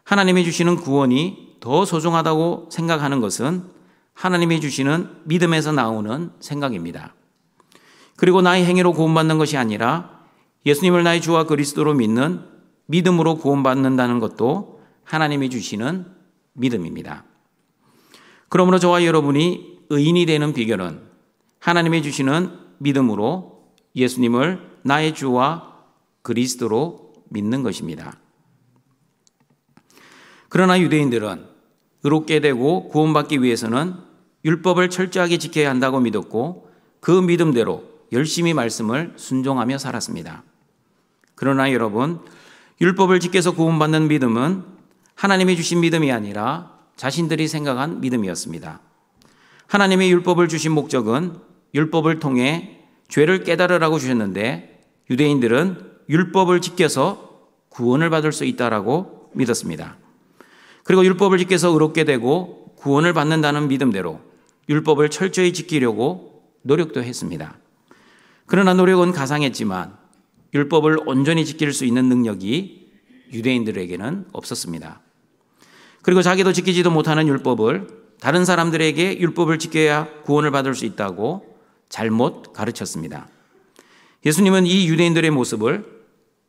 하나님이 주시는 구원이 더 소중하다고 생각하는 것은 하나님이 주시는 믿음에서 나오는 생각입니다. 그리고 나의 행위로 구원받는 것이 아니라 예수님을 나의 주와 그리스도로 믿는 믿음으로 구원받는다는 것도 하나님이 주시는 믿음입니다. 그러므로 저와 여러분이 의인이 되는 비결은 하나님이 주시는 믿음으로 예수님을 나의 주와 그리스도로 믿는 것입니다. 그러나 유대인들은 의롭게 되고 구원받기 위해서는 율법을 철저하게 지켜야 한다고 믿었고 그 믿음대로 열심히 말씀을 순종하며 살았습니다. 그러나 여러분, 율법을 지켜서 구원받는 믿음은 하나님이 주신 믿음이 아니라 자신들이 생각한 믿음이었습니다. 하나님의 율법을 주신 목적은 율법을 통해 죄를 깨달으라고 주셨는데 유대인들은 율법을 지켜서 구원을 받을 수 있다라고 믿었습니다. 그리고 율법을 지켜서 의롭게 되고 구원을 받는다는 믿음대로 율법을 철저히 지키려고 노력도 했습니다. 그러나 노력은 가상했지만 율법을 온전히 지킬 수 있는 능력이 유대인들에게는 없었습니다. 그리고 자기도 지키지도 못하는 율법을 다른 사람들에게 율법을 지켜야 구원을 받을 수 있다고 잘못 가르쳤습니다. 예수님은 이 유대인들의 모습을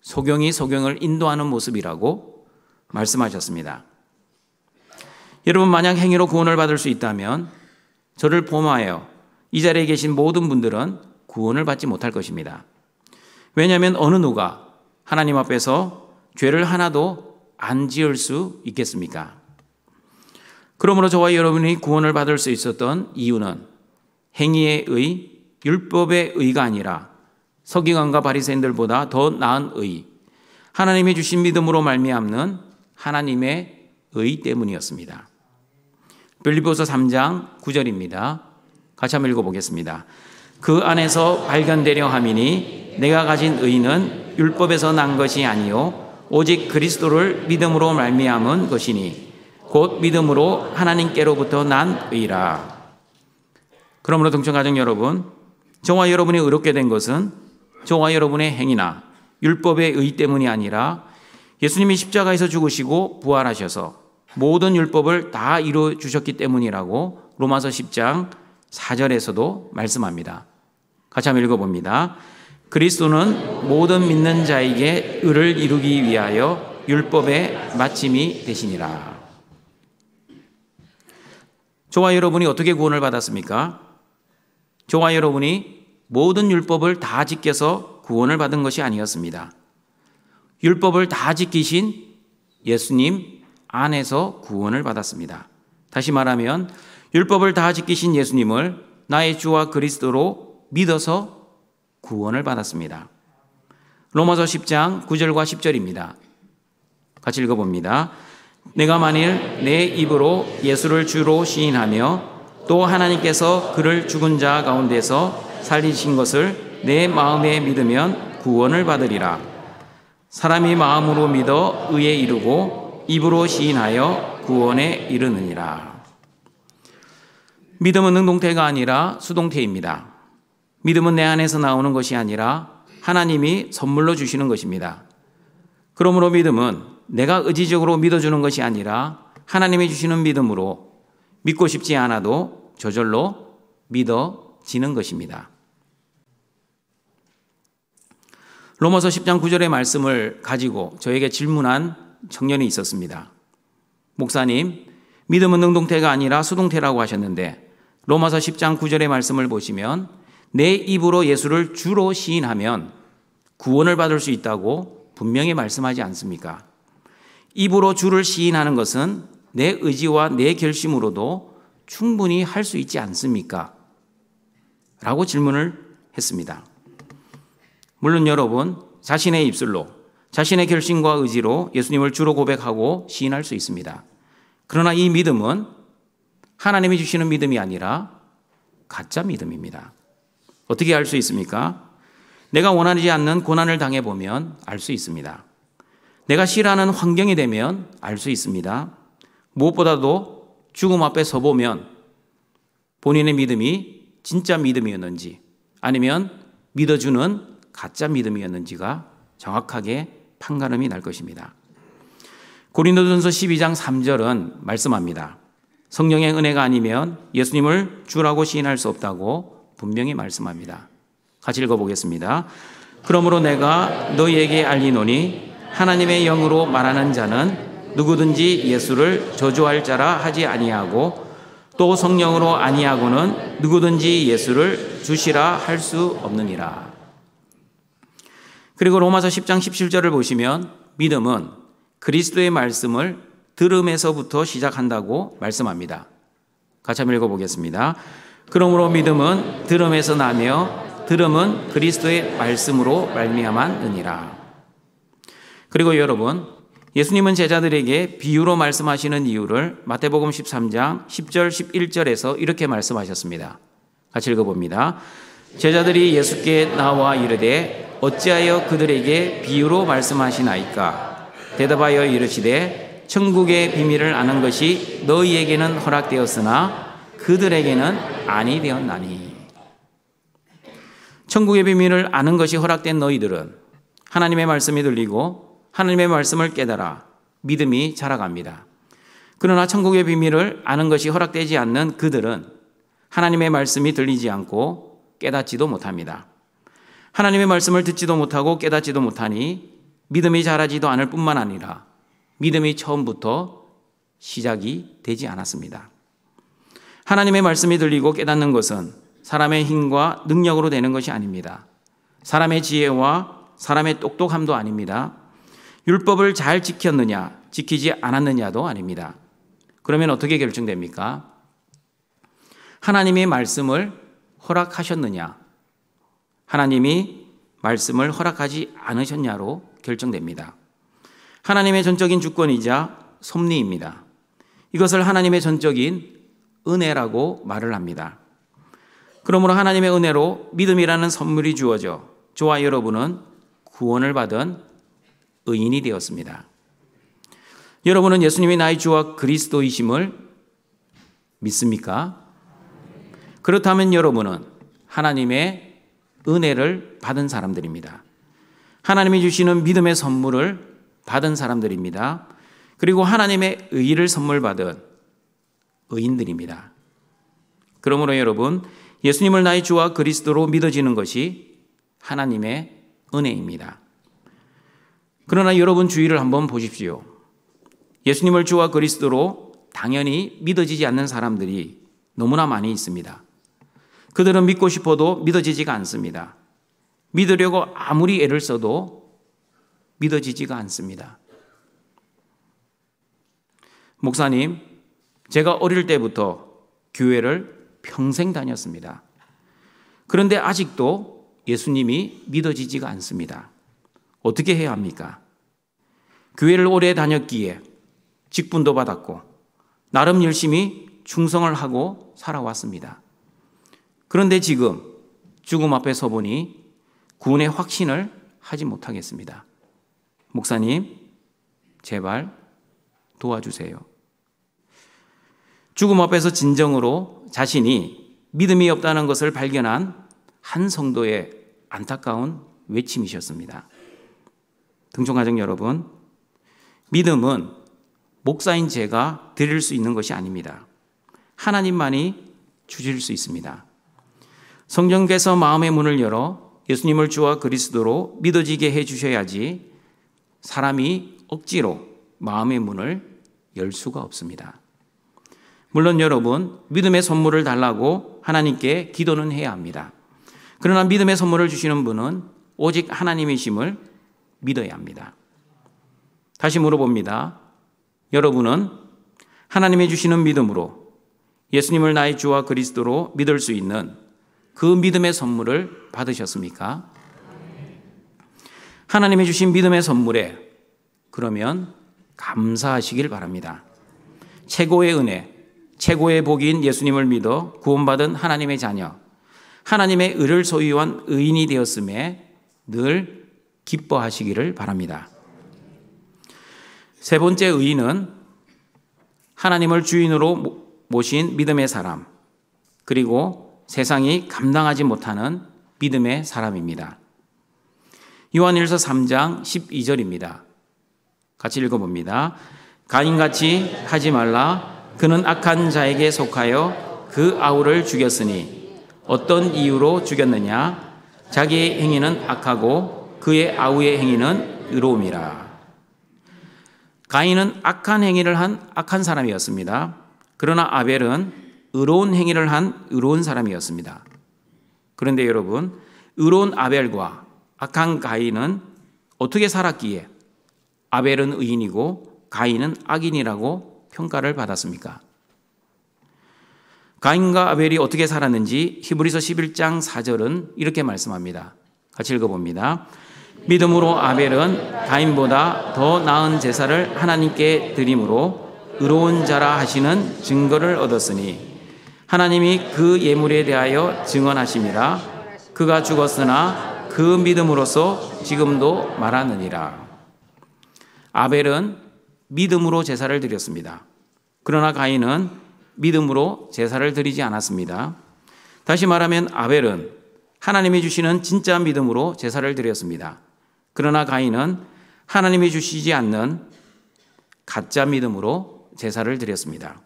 소경이 소경을 인도하는 모습이라고 말씀하셨습니다. 여러분, 만약 행위로 구원을 받을 수 있다면 저를 포함하여 이 자리에 계신 모든 분들은 구원을 받지 못할 것입니다. 왜냐하면 어느 누가 하나님 앞에서 죄를 하나도 안 지을 수 있겠습니까? 그러므로 저와 여러분이 구원을 받을 수 있었던 이유는 행위의 의, 율법의 의가 아니라 서기관과 바리새인들보다 더 나은 의, 하나님이 주신 믿음으로 말미암는 하나님의 의 때문이었습니다. 빌립보서 3장 9절입니다. 같이 한번 읽어보겠습니다. 그 안에서 발견되려 함이니 내가 가진 의는 율법에서 난 것이 아니요 오직 그리스도를 믿음으로 말미암은 것이니 곧 믿음으로 하나님께로부터 난 의라. 그러므로 동청가족 여러분, 저와 여러분이 의롭게 된 것은 저와 여러분의 행위나 율법의 의 때문이 아니라 예수님이 십자가에서 죽으시고 부활하셔서 모든 율법을 다 이루어 주셨기 때문이라고 로마서 10장 4절에서도 말씀합니다. 같이 한번 읽어봅니다. 그리스도는 모든 믿는 자에게 의를 이루기 위하여 율법의 마침이 되시니라. 저와 여러분이 어떻게 구원을 받았습니까? 저와 여러분이 모든 율법을 다 지켜서 구원을 받은 것이 아니었습니다. 율법을 다 지키신 예수님 안에서 구원을 받았습니다. 다시 말하면 율법을 다 지키신 예수님을 나의 주와 그리스도로 믿어서 구원을 받았습니다. 로마서 10장 9절과 10절입니다. 같이 읽어봅니다. 내가 만일 내 입으로 예수를 주로 시인하며 또 하나님께서 그를 죽은 자 가운데서 살리신 것을 내 마음에 믿으면 구원을 받으리라. 사람이 마음으로 믿어 의에 이르고 입으로 시인하여 구원에 이르느니라. 믿음은 능동태가 아니라 수동태입니다. 믿음은 내 안에서 나오는 것이 아니라 하나님이 선물로 주시는 것입니다. 그러므로 믿음은 내가 의지적으로 믿어주는 것이 아니라 하나님이 주시는 믿음으로 믿고 싶지 않아도 저절로 믿어지는 것입니다. 로마서 10장 9절의 말씀을 가지고 저에게 질문한 청년이 있었습니다. 목사님, 믿음은 능동태가 아니라 수동태라고 하셨는데 로마서 10장 9절의 말씀을 보시면 내 입으로 예수를 주로 시인하면 구원을 받을 수 있다고 분명히 말씀하지 않습니까? 입으로 주를 시인하는 것은 내 의지와 내 결심으로도 충분히 할 수 있지 않습니까? 라고 질문을 했습니다. 물론 여러분, 자신의 입술로, 자신의 결심과 의지로 예수님을 주로 고백하고 시인할 수 있습니다. 그러나 이 믿음은 하나님이 주시는 믿음이 아니라 가짜 믿음입니다. 어떻게 알 수 있습니까? 내가 원하지 않는 고난을 당해보면 알 수 있습니다. 내가 싫어하는 환경이 되면 알 수 있습니다. 무엇보다도 죽음 앞에 서보면 본인의 믿음이 진짜 믿음이었는지 아니면 믿어주는 가짜 믿음이었는지가 정확하게 판가름이 날 것입니다. 고린도전서 12장 3절은 말씀합니다. 성령의 은혜가 아니면 예수님을 주라고 시인할 수 없다고 분명히 말씀합니다. 같이 읽어보겠습니다. 그러므로 내가 너희에게 알리노니 하나님의 영으로 말하는 자는 누구든지 예수를 저주할 자라 하지 아니하고 또 성령으로 아니하고는 누구든지 예수를 주시라 할 수 없느니라. 그리고 로마서 10장 17절을 보시면 믿음은 그리스도의 말씀을 들음에서부터 시작한다고 말씀합니다. 같이 한번 읽어보겠습니다. 그러므로 믿음은 들음에서 나며 들음은 그리스도의 말씀으로 말미암았느니라. 그리고 여러분, 예수님은 제자들에게 비유로 말씀하시는 이유를 마태복음 13장 10절 11절에서 이렇게 말씀하셨습니다. 같이 읽어봅니다. 제자들이 예수께 나와 이르되 어찌하여 그들에게 비유로 말씀하시나이까? 대답하여 이르시되 천국의 비밀을 아는 것이 너희에게는 허락되었으나 그들에게는 아니 되었나니. 천국의 비밀을 아는 것이 허락된 너희들은 하나님의 말씀이 들리고 하나님의 말씀을 깨달아 믿음이 자라갑니다. 그러나 천국의 비밀을 아는 것이 허락되지 않는 그들은 하나님의 말씀이 들리지 않고 깨닫지도 못합니다. 하나님의 말씀을 듣지도 못하고 깨닫지도 못하니 믿음이 자라지도 않을 뿐만 아니라 믿음이 처음부터 시작이 되지 않았습니다. 하나님의 말씀이 들리고 깨닫는 것은 사람의 힘과 능력으로 되는 것이 아닙니다. 사람의 지혜와 사람의 똑똑함도 아닙니다. 율법을 잘 지켰느냐, 지키지 않았느냐도 아닙니다. 그러면 어떻게 결정됩니까? 하나님의 말씀을 허락하셨느냐, 하나님이 말씀을 허락하지 않으셨냐로 결정됩니다. 하나님의 전적인 주권이자 섭리입니다. 이것을 하나님의 전적인 은혜라고 말을 합니다. 그러므로 하나님의 은혜로 믿음이라는 선물이 주어져 저와 여러분은 구원을 받은 의인이 되었습니다. 여러분은 예수님이 나의 주와 그리스도이심을 믿습니까? 그렇다면 여러분은 하나님의 은혜를 받은 사람들입니다. 하나님이 주시는 믿음의 선물을 받은 사람들입니다. 그리고 하나님의 의를 선물 받은 의인들입니다. 그러므로 여러분, 예수님을 나의 주와 그리스도로 믿어지는 것이 하나님의 은혜입니다. 그러나 여러분 주위를 한번 보십시오. 예수님을 주와 그리스도로 당연히 믿어지지 않는 사람들이 너무나 많이 있습니다. 그들은 믿고 싶어도 믿어지지가 않습니다. 믿으려고 아무리 애를 써도 믿어지지가 않습니다. 목사님, 제가 어릴 때부터 교회를 평생 다녔습니다. 그런데 아직도 예수님이 믿어지지가 않습니다. 어떻게 해야 합니까? 교회를 오래 다녔기에 직분도 받았고 나름 열심히 충성을 하고 살아왔습니다. 그런데 지금 죽음 앞에 서보니 구원의 확신을 하지 못하겠습니다. 목사님, 제발 도와주세요. 죽음 앞에서 진정으로 자신이 믿음이 없다는 것을 발견한 한 성도의 안타까운 외침이셨습니다. 등촌가족 여러분, 믿음은 목사인 제가 드릴 수 있는 것이 아닙니다. 하나님만이 주실 수 있습니다. 성령께서 마음의 문을 열어 예수님을 주와 그리스도로 믿어지게 해주셔야지 사람이 억지로 마음의 문을 열 수가 없습니다. 물론 여러분, 믿음의 선물을 달라고 하나님께 기도는 해야 합니다. 그러나 믿음의 선물을 주시는 분은 오직 하나님이심을 믿어야 합니다. 다시 물어봅니다. 여러분은 하나님이 주시는 믿음으로 예수님을 나의 주와 그리스도로 믿을 수 있는 그 믿음의 선물을 받으셨습니까? 하나님이 주신 믿음의 선물에 그러면 감사하시길 바랍니다. 최고의 은혜, 최고의 복인 예수님을 믿어 구원받은 하나님의 자녀, 하나님의 의를 소유한 의인이 되었음에 늘 기뻐하시기를 바랍니다. 세 번째 의인은 하나님을 주인으로 모신 믿음의 사람, 그리고 세상이 감당하지 못하는 믿음의 사람입니다. 요한일서 3장 12절입니다. 같이 읽어봅니다. 가인같이 하지 말라. 그는 악한 자에게 속하여 그 아우를 죽였으니 어떤 이유로 죽였느냐? 자기의 행위는 악하고 그의 아우의 행위는 의로움이라. 가인은 악한 행위를 한 악한 사람이었습니다. 그러나 아벨은 의로운 행위를 한 의로운 사람이었습니다. 그런데 여러분, 의로운 아벨과 악한 가인은 어떻게 살았기에 아벨은 의인이고 가인은 악인이라고 평가를 받았습니까? 가인과 아벨이 어떻게 살았는지 히브리서 11장 4절은 이렇게 말씀합니다. 같이 읽어봅니다. 믿음으로 아벨은 가인보다 더 나은 제사를 하나님께 드림으로 의로운 자라 하시는 증거를 얻었으니 하나님이 그 예물에 대하여 증언하심이라. 그가 죽었으나 그 믿음으로써 지금도 말하느니라. 아벨은 믿음으로 제사를 드렸습니다. 그러나 가인은 믿음으로 제사를 드리지 않았습니다. 다시 말하면 아벨은 하나님이 주시는 진짜 믿음으로 제사를 드렸습니다. 그러나 가인은 하나님이 주시지 않는 가짜 믿음으로 제사를 드렸습니다.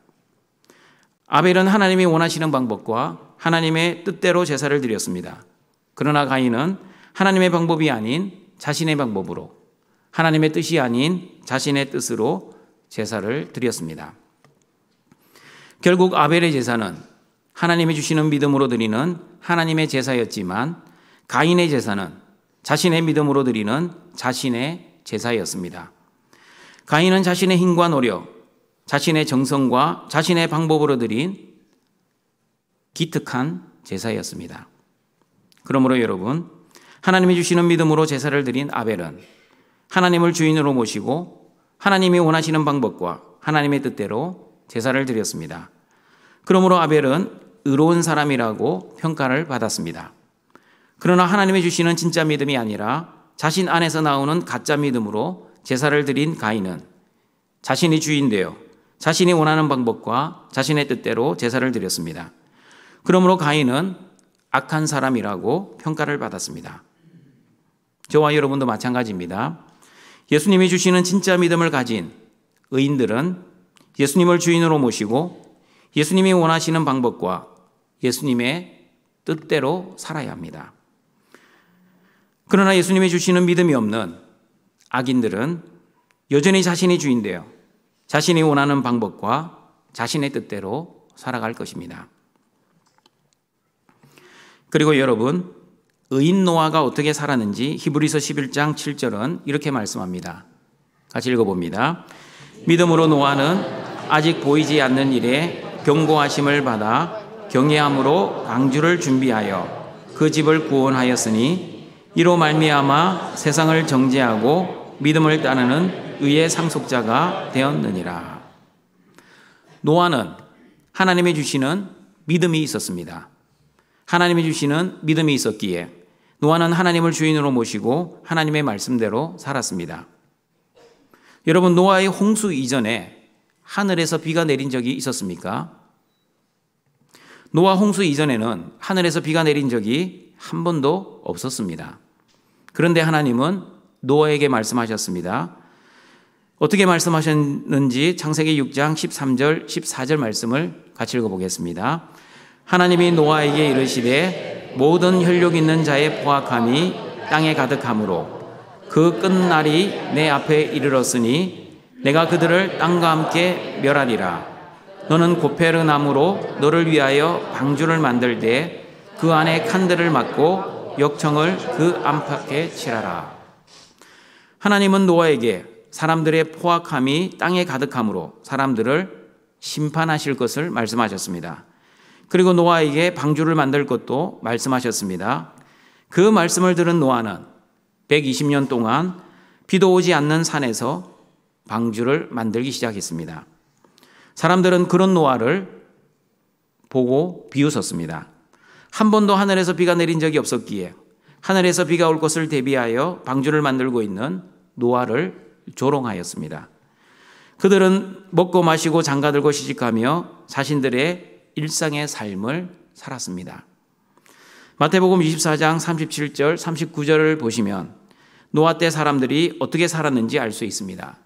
아벨은 하나님이 원하시는 방법과 하나님의 뜻대로 제사를 드렸습니다. 그러나 가인은 하나님의 방법이 아닌 자신의 방법으로, 하나님의 뜻이 아닌 자신의 뜻으로 제사를 드렸습니다. 결국 아벨의 제사는 하나님이 주시는 믿음으로 드리는 하나님의 제사였지만 가인의 제사는 자신의 믿음으로 드리는 자신의 제사였습니다. 가인은 자신의 힘과 노력, 자신의 정성과 자신의 방법으로 드린 기특한 제사였습니다. 그러므로 여러분, 하나님이 주시는 믿음으로 제사를 드린 아벨은 하나님을 주인으로 모시고 하나님이 원하시는 방법과 하나님의 뜻대로 제사를 드렸습니다. 그러므로 아벨은 의로운 사람이라고 평가를 받았습니다. 그러나 하나님이 주시는 진짜 믿음이 아니라 자신 안에서 나오는 가짜 믿음으로 제사를 드린 가인은 자신이 주인 되어 자신이 원하는 방법과 자신의 뜻대로 제사를 드렸습니다. 그러므로 가인은 악한 사람이라고 평가를 받았습니다. 저와 여러분도 마찬가지입니다. 예수님이 주시는 진짜 믿음을 가진 의인들은 예수님을 주인으로 모시고 예수님이 원하시는 방법과 예수님의 뜻대로 살아야 합니다. 그러나 예수님이 주시는 믿음이 없는 악인들은 여전히 자신이 주인 되어 자신이 원하는 방법과 자신의 뜻대로 살아갈 것입니다. 그리고 여러분, 의인 노아가 어떻게 살았는지 히브리서 11장 7절은 이렇게 말씀합니다. 같이 읽어봅니다. 믿음으로 노아는 아직 보이지 않는 일에 경고하심을 받아 경외함으로 방주를 준비하여 그 집을 구원하였으니 이로 말미암아 세상을 정죄하고 믿음을 따르는 의의 상속자가 되었느니라. 노아는 하나님이 주시는 믿음이 있었습니다. 하나님이 주시는 믿음이 있었기에 노아는 하나님을 주인으로 모시고 하나님의 말씀대로 살았습니다. 여러분, 노아의 홍수 이전에 하늘에서 비가 내린 적이 있었습니까? 노아 홍수 이전에는 하늘에서 비가 내린 적이 한 번도 없었습니다. 그런데 하나님은 노아에게 말씀하셨습니다. 어떻게 말씀하셨는지 창세기 6장 13절 14절 말씀을 같이 읽어보겠습니다. 하나님이 노아에게 이르시되 모든 혈육 있는 자의 포악함이 땅에 가득하므로 그 끝날이 내 앞에 이르렀으니 내가 그들을 땅과 함께 멸하리라. 너는 고페르 나무로 너를 위하여 방주를 만들 때 그 안에 칸들을 막고 역청을 그 안팎에 칠하라. 하나님은 노아에게 사람들의 포악함이 땅에 가득하므로 사람들을 심판하실 것을 말씀하셨습니다. 그리고 노아에게 방주를 만들 것도 말씀하셨습니다. 그 말씀을 들은 노아는 120년 동안 비도 오지 않는 산에서 방주를 만들기 시작했습니다. 사람들은 그런 노아를 보고 비웃었습니다. 한 번도 하늘에서 비가 내린 적이 없었기에 하늘에서 비가 올 것을 대비하여 방주를 만들고 있는 노아를 조롱하였습니다. 그들은 먹고 마시고 장가들고 시집가며 자신들의 일상의 삶을 살았습니다. 마태복음 24장 37절 39절을 보시면 노아 때 사람들이 어떻게 살았는지 알 수 있습니다.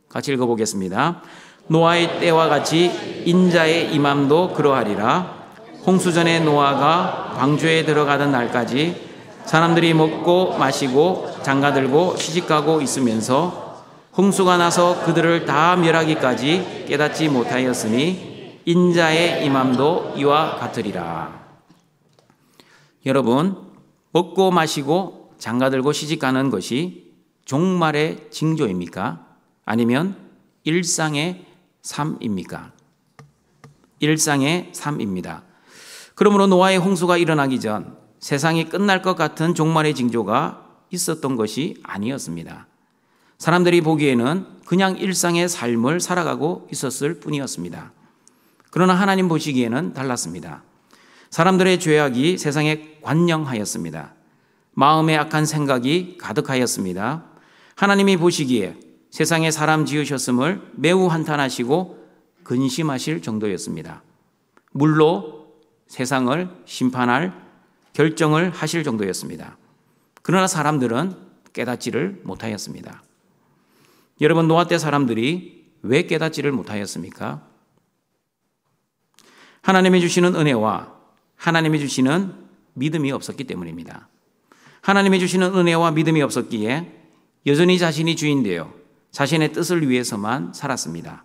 같이 읽어보겠습니다. 노아의 때와 같이 인자의 임함도 그러하리라. 홍수전에 노아가 방주에 들어가던 날까지 사람들이 먹고 마시고 장가들고 시집가고 있으면서 홍수가 나서 그들을 다 멸하기까지 깨닫지 못하였으니 인자의 임함도 이와 같으리라. 여러분, 먹고 마시고 장가들고 시집가는 것이 종말의 징조입니까? 아니면 일상의 삶입니까? 일상의 삶입니다. 그러므로 노아의 홍수가 일어나기 전 세상이 끝날 것 같은 종말의 징조가 있었던 것이 아니었습니다. 사람들이 보기에는 그냥 일상의 삶을 살아가고 있었을 뿐이었습니다. 그러나 하나님 보시기에는 달랐습니다. 사람들의 죄악이 세상에 관영하였습니다. 마음에 악한 생각이 가득하였습니다. 하나님이 보시기에 세상에 사람 지으셨음을 매우 한탄하시고 근심하실 정도였습니다. 물로 세상을 심판할 결정을 하실 정도였습니다. 그러나 사람들은 깨닫지를 못하였습니다. 여러분, 노아 때 사람들이 왜 깨닫지를 못하였습니까? 하나님이 주시는 은혜와 하나님이 주시는 믿음이 없었기 때문입니다. 하나님이 주시는 은혜와 믿음이 없었기에 여전히 자신이 주인되어 자신의 뜻을 위해서만 살았습니다.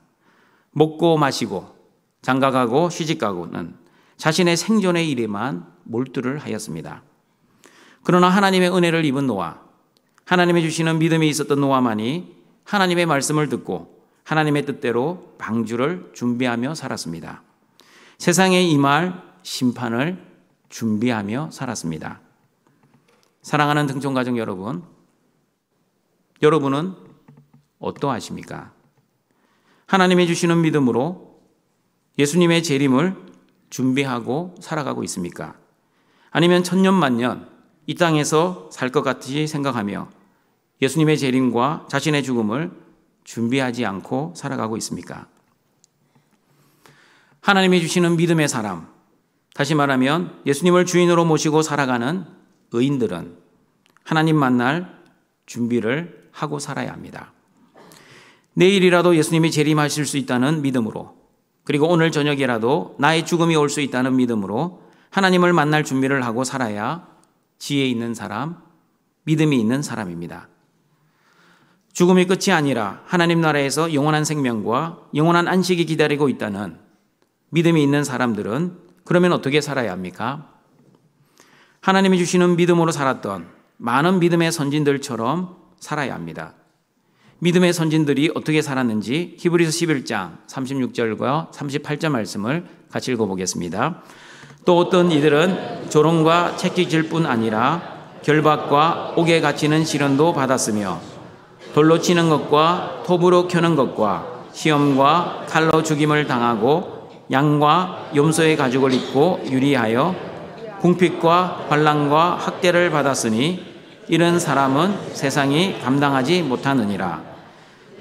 먹고 마시고 장가가고 시집가고는 자신의 생존의 일에만 몰두를 하였습니다. 그러나 하나님의 은혜를 입은 노아, 하나님이 주시는 믿음이 있었던 노아만이 하나님의 말씀을 듣고 하나님의 뜻대로 방주를 준비하며 살았습니다. 세상에 임할 심판을 준비하며 살았습니다. 사랑하는 등촌가족 여러분, 여러분은 어떠하십니까? 하나님이 주시는 믿음으로 예수님의 재림을 준비하고 살아가고 있습니까? 아니면 천년만년 이 땅에서 살 것 같이 생각하며 예수님의 재림과 자신의 죽음을 준비하지 않고 살아가고 있습니까? 하나님이 주시는 믿음의 사람, 다시 말하면 예수님을 주인으로 모시고 살아가는 의인들은 하나님 만날 준비를 하고 살아야 합니다. 내일이라도 예수님이 재림하실 수 있다는 믿음으로, 그리고 오늘 저녁이라도 나의 죽음이 올 수 있다는 믿음으로 하나님을 만날 준비를 하고 살아야 지혜 있는 사람, 믿음이 있는 사람입니다. 죽음이 끝이 아니라 하나님 나라에서 영원한 생명과 영원한 안식이 기다리고 있다는 믿음이 있는 사람들은 그러면 어떻게 살아야 합니까? 하나님이 주시는 믿음으로 살았던 많은 믿음의 선진들처럼 살아야 합니다. 믿음의 선진들이 어떻게 살았는지 히브리서 11장 36절과 38절 말씀을 같이 읽어보겠습니다. 또 어떤 이들은 조롱과 채찍질 뿐 아니라 결박과 옥에 갇히는 시련도 받았으며 돌로 치는 것과 톱으로 켜는 것과 시험과 칼로 죽임을 당하고 양과 염소의 가죽을 입고 유리하여 궁핍과 환난과 학대를 받았으니 이런 사람은 세상이 감당하지 못하느니라.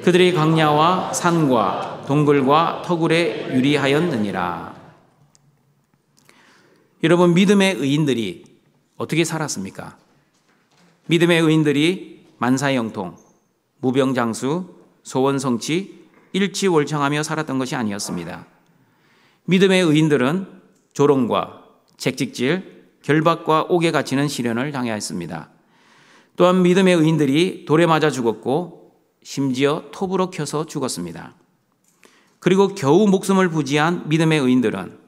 그들이 광야와 산과 동굴과 터굴에 유리하였느니라. 여러분, 믿음의 의인들이 어떻게 살았습니까? 믿음의 의인들이 만사형통, 무병장수, 소원성취, 일치월창하며 살았던 것이 아니었습니다. 믿음의 의인들은 조롱과 채찍질, 결박과 옥에 갇히는 시련을 당하였습니다. 또한 믿음의 의인들이 돌에 맞아 죽었고 심지어 톱으로 켜서 죽었습니다. 그리고 겨우 목숨을 부지한 믿음의 의인들은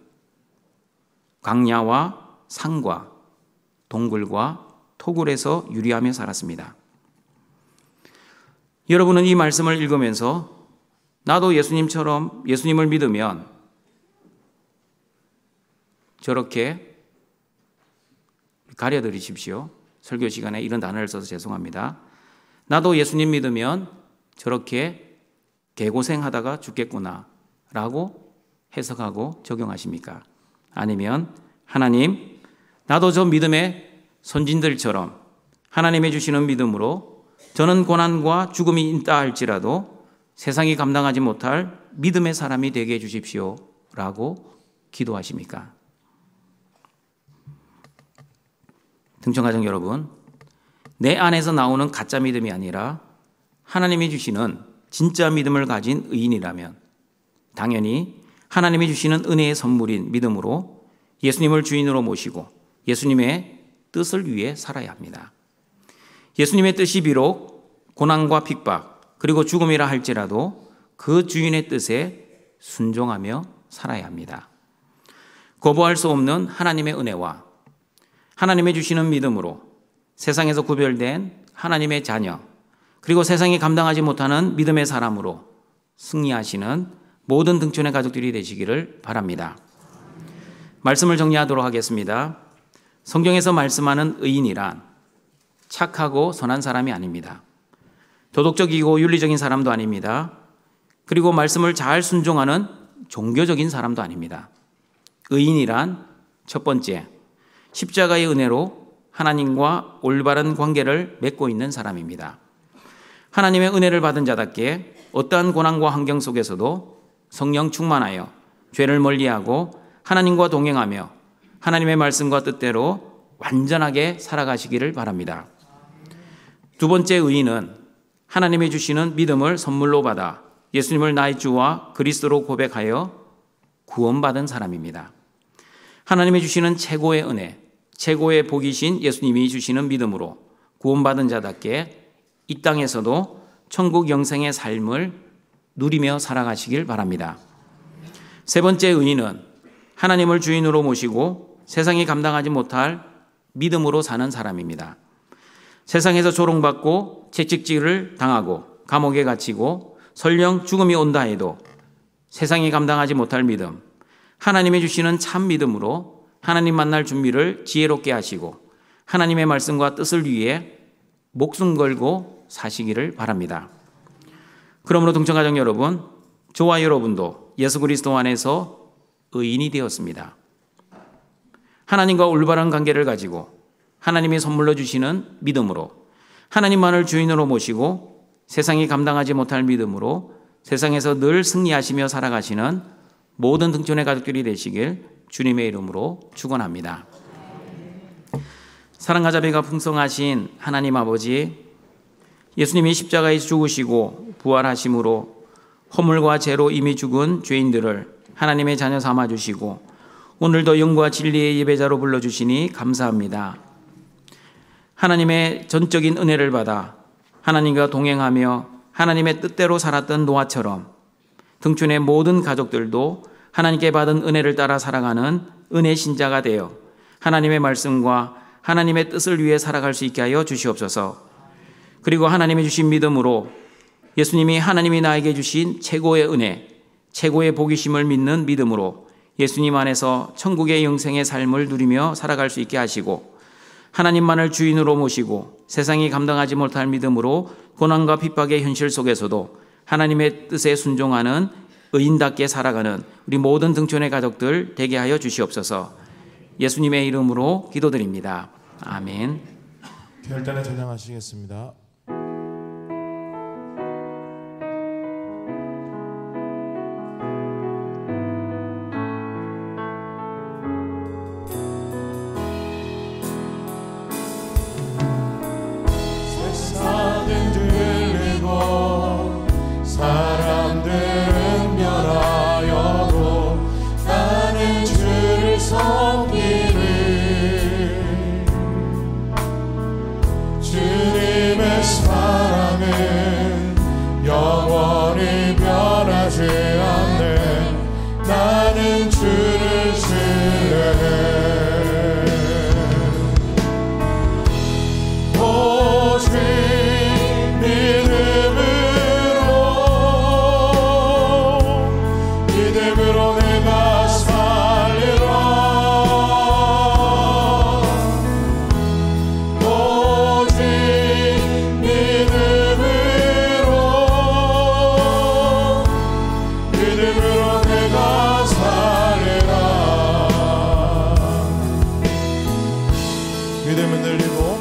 광야와 산과 동굴과 토굴에서 유리하며 살았습니다. 여러분은 이 말씀을 읽으면서 나도 예수님처럼 예수님을 믿으면 저렇게 가려드리십시오. 설교 시간에 이런 단어를 써서 죄송합니다. 나도 예수님 믿으면 저렇게 개고생하다가 죽겠구나 라고 해석하고 적용하십니까? 아니면 하나님, 나도 저 믿음의 선진들처럼 하나님이 주시는 믿음으로 저는 고난과 죽음이 있다 할지라도 세상이 감당하지 못할 믿음의 사람이 되게 해주십시오 라고 기도하십니까? 등청가정 여러분, 내 안에서 나오는 가짜 믿음이 아니라 하나님이 주시는 진짜 믿음을 가진 의인이라면 당연히 하나님이 주시는 은혜의 선물인 믿음으로 예수님을 주인으로 모시고 예수님의 뜻을 위해 살아야 합니다. 예수님의 뜻이 비록 고난과 핍박 그리고 죽음이라 할지라도 그 주인의 뜻에 순종하며 살아야 합니다. 거부할 수 없는 하나님의 은혜와 하나님이 주시는 믿음으로 세상에서 구별된 하나님의 자녀 그리고 세상이 감당하지 못하는 믿음의 사람으로 승리하시는 모든 등촌의 가족들이 되시기를 바랍니다. 말씀을 정리하도록 하겠습니다. 성경에서 말씀하는 의인이란 착하고 선한 사람이 아닙니다. 도덕적이고 윤리적인 사람도 아닙니다. 그리고 말씀을 잘 순종하는 종교적인 사람도 아닙니다. 의인이란 첫 번째, 십자가의 은혜로 하나님과 올바른 관계를 맺고 있는 사람입니다. 하나님의 은혜를 받은 자답게 어떠한 고난과 환경 속에서도 성령 충만하여 죄를 멀리하고 하나님과 동행하며 하나님의 말씀과 뜻대로 완전하게 살아가시기를 바랍니다. 두 번째 의인은 하나님이 주시는 믿음을 선물로 받아 예수님을 나의 주와 그리스도로 고백하여 구원받은 사람입니다. 하나님이 주시는 최고의 은혜, 최고의 복이신 예수님이 주시는 믿음으로 구원받은 자답게 이 땅에서도 천국 영생의 삶을 누리며 살아가시길 바랍니다. 세 번째 의인은 하나님을 주인으로 모시고 세상이 감당하지 못할 믿음으로 사는 사람입니다. 세상에서 조롱받고 채찍질을 당하고 감옥에 갇히고 설령 죽음이 온다 해도 세상이 감당하지 못할 믿음, 하나님이 주시는 참 믿음으로 하나님 만날 준비를 지혜롭게 하시고 하나님의 말씀과 뜻을 위해 목숨 걸고 사시기를 바랍니다. 그러므로 동청가정 여러분, 저와 여러분도 예수 그리스도 안에서 의인이 되었습니다. 하나님과 올바른 관계를 가지고 하나님이 선물로 주시는 믿음으로 하나님만을 주인으로 모시고 세상이 감당하지 못할 믿음으로 세상에서 늘 승리하시며 살아가시는 모든 등촌의 가족들이 되시길 주님의 이름으로 축원합니다. 사랑과 자비가 풍성하신 하나님 아버지, 예수님이 십자가에 죽으시고 부활하심으로 허물과 죄로 이미 죽은 죄인들을 하나님의 자녀 삼아주시고 오늘도 영과 진리의 예배자로 불러주시니 감사합니다. 하나님의 전적인 은혜를 받아 하나님과 동행하며 하나님의 뜻대로 살았던 노아처럼 등촌의 모든 가족들도 하나님께 받은 은혜를 따라 살아가는 은혜 신자가 되어 하나님의 말씀과 하나님의 뜻을 위해 살아갈 수 있게 하여 주시옵소서. 그리고 하나님이 주신 믿음으로 예수님이 하나님이 나에게 주신 최고의 은혜, 최고의 복이심을 믿는 믿음으로 예수님 안에서 천국의 영생의 삶을 누리며 살아갈 수 있게 하시고 하나님만을 주인으로 모시고 세상이 감당하지 못할 믿음으로 고난과 핍박의 현실 속에서도 하나님의 뜻에 순종하는 의인답게 살아가는 우리 모든 등촌의 가족들 되게 하여 주시옵소서. 예수님의 이름으로 기도드립니다. 아멘. 별단에 전향하시겠습니다. 들리고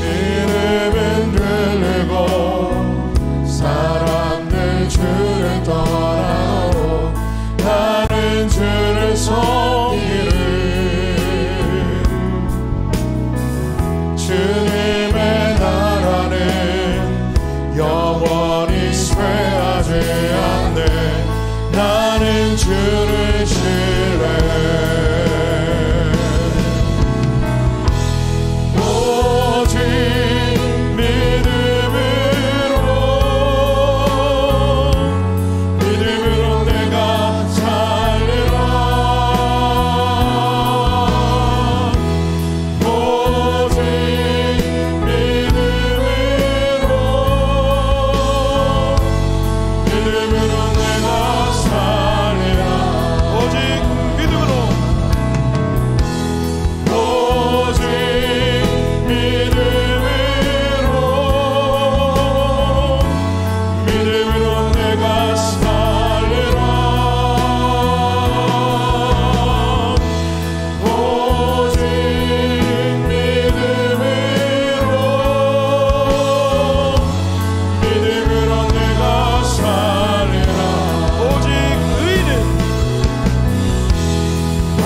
이름은 들리고 사람들 주를 떠나고 나는 주를 섬기는 주님의 나라는 영원히 쇠하지 않네. 나는 주를 신뢰해. 오직 믿음으로 내가 살리라. 오직 믿음으로 내가 살리라. 오직 믿음으로 내가 살리라. 오직 믿음으로 내가 살리라. 오직 의는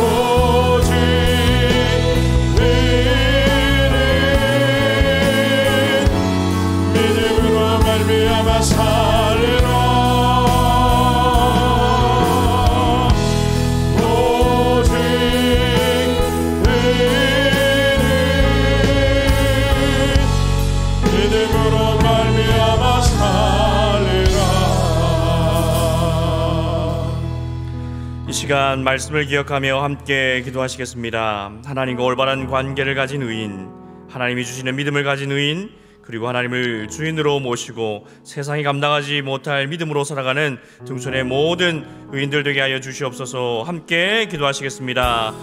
오직 믿음으로 말미암아 살리라. 오직 믿음으로 말미암아 살리라. 이 시간 말씀을 기억하며 함께 기도하시겠습니다. 하나님과 올바른 관계를 가진 의인, 하나님이 주시는 믿음을 가진 의인, 그리고 하나님을 주인으로 모시고 세상이 감당하지 못할 믿음으로 살아가는 등촌의 모든 의인들 되게 하여 주시옵소서. 함께 기도하시겠습니다.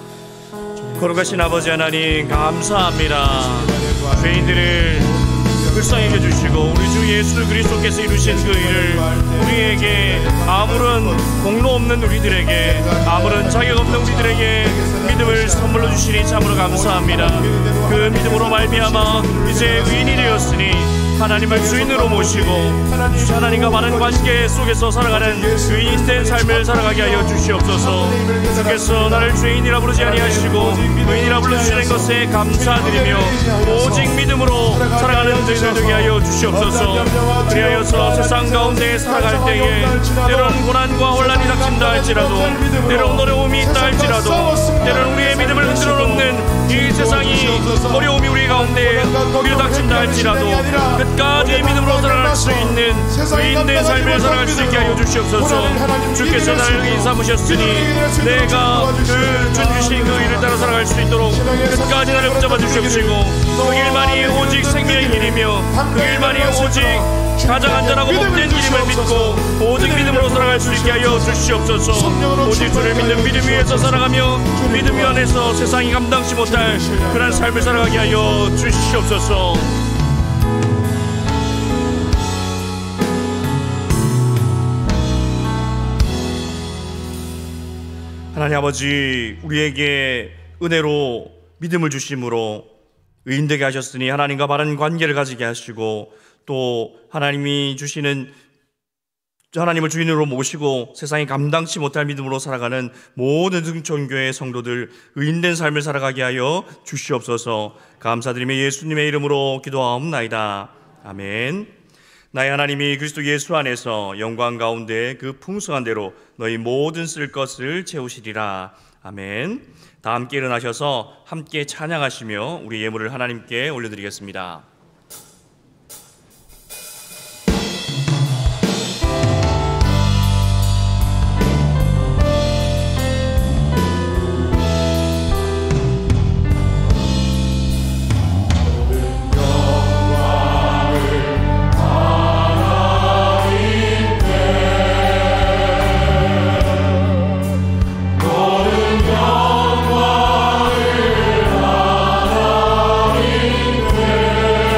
거룩하신 아버지 하나님, 감사합니다. 죄인들을 불쌍히 여겨주시고 우리 주 예수 그리스도께서 이루신 그 일을 우리에게 아무런 공로 없는 우리들에게, 아무런 자격 없는 우리들에게 믿음을 선물로 주시니 참으로 감사합니다. 그 믿음으로 말미암아 이제 의인이 되었으니 하나님을 주인으로 모시고 하나님과 바른 관계 속에서 살아가는 의인된 삶을 살아가게 하여 주시옵소서. 주께서 나를 죄인이라 부르지 아니하시고 의인이라 불러주시는 것에 감사드리며 오직 믿음으로 살아가는 저희들 되게 하여 주시옵소서. 그리하여서 세상 가운데 살아갈 때에 때론 고난과 혼란이 닥친다 할지라도, 때론 어려움이 있다 할지라도, 때론 우리의 믿음을 흔들어 놓는 이 세상이 어려움이 우리 가운데 밀어닥친다 할지라도 끝까지 믿음으로 살아갈 수 있는 의인된 삶을 살아갈 수 있게 하여 주시옵소서. 주께서 나를 의인 삼으셨으니 내가 그 준 주신 그 일을 따라 살아갈 수 있도록 끝까지 나를 붙잡아 주시옵시고, 그 길만이 오직 생명의 길이며 그 길만이 오직 가장 안전하고 복된 길임을 믿고 오직 믿음으로 살아갈 수 있게 하여 주시옵소서. 오직 주를 믿는 믿음 위에서 살아가며 믿음 안에서 세상이 감당치 못할 그런 삶을 살아가게 하여 주시옵소서. 하나님 아버지, 우리에게 은혜로 믿음을 주심으로 의인되게 하셨으니 하나님과 바른 관계를 가지게 하시고, 또 하나님이 주시는 하나님을 주인으로 모시고 세상이 감당치 못할 믿음으로 살아가는 모든 등촌교회 성도들 의인된 삶을 살아가게 하여 주시옵소서. 감사드리며 예수님의 이름으로 기도하옵나이다. 아멘. 나의 하나님이 그리스도 예수 안에서 영광 가운데 그 풍성한 대로 너희 모든 쓸 것을 채우시리라. 아멘. 다 함께 일어나셔서 함께 찬양하시며 우리 예물을 하나님께 올려드리겠습니다. 영광을 하나님께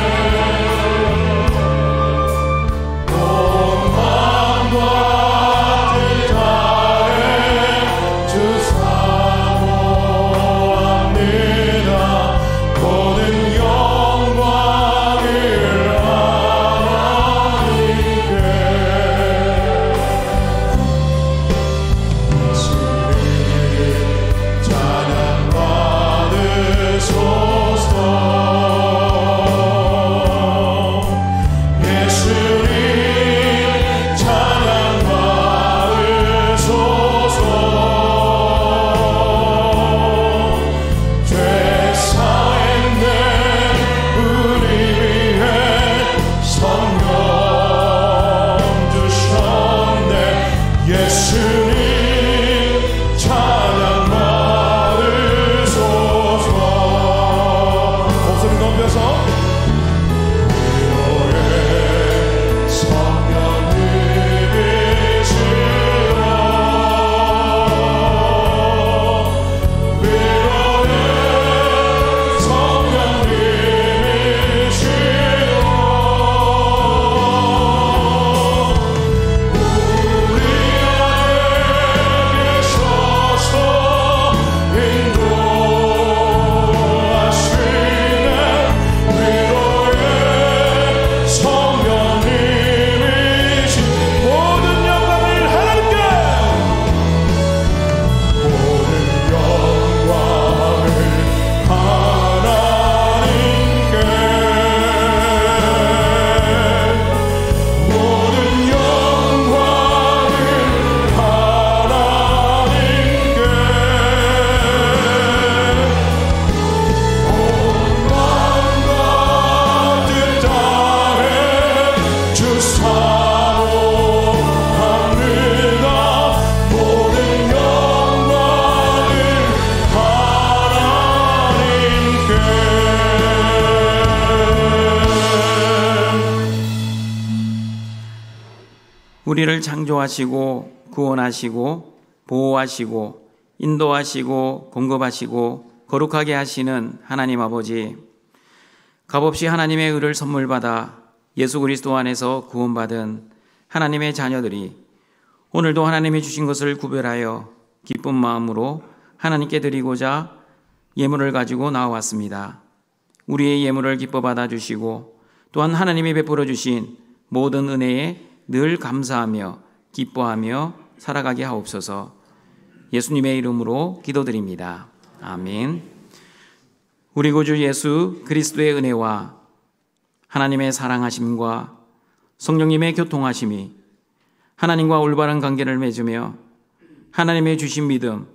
우리를 창조하시고 구원하시고 보호하시고 인도하시고 공급하시고 거룩하게 하시는 하나님 아버지, 값없이 하나님의 의를 선물 받아 예수 그리스도 안에서 구원받은 하나님의 자녀들이 오늘도 하나님이 주신 것을 구별하여 기쁜 마음으로 하나님께 드리고자 예물을 가지고 나와왔습니다. 우리의 예물을 기뻐 받아주시고 또한 하나님이 베풀어 주신 모든 은혜에 늘 감사하며 기뻐하며 살아가게 하옵소서. 예수님의 이름으로 기도드립니다. 아멘. 우리 구주 예수 그리스도의 은혜와 하나님의 사랑하심과 성령님의 교통하심이 하나님과 올바른 관계를 맺으며 하나님의 주신 믿음,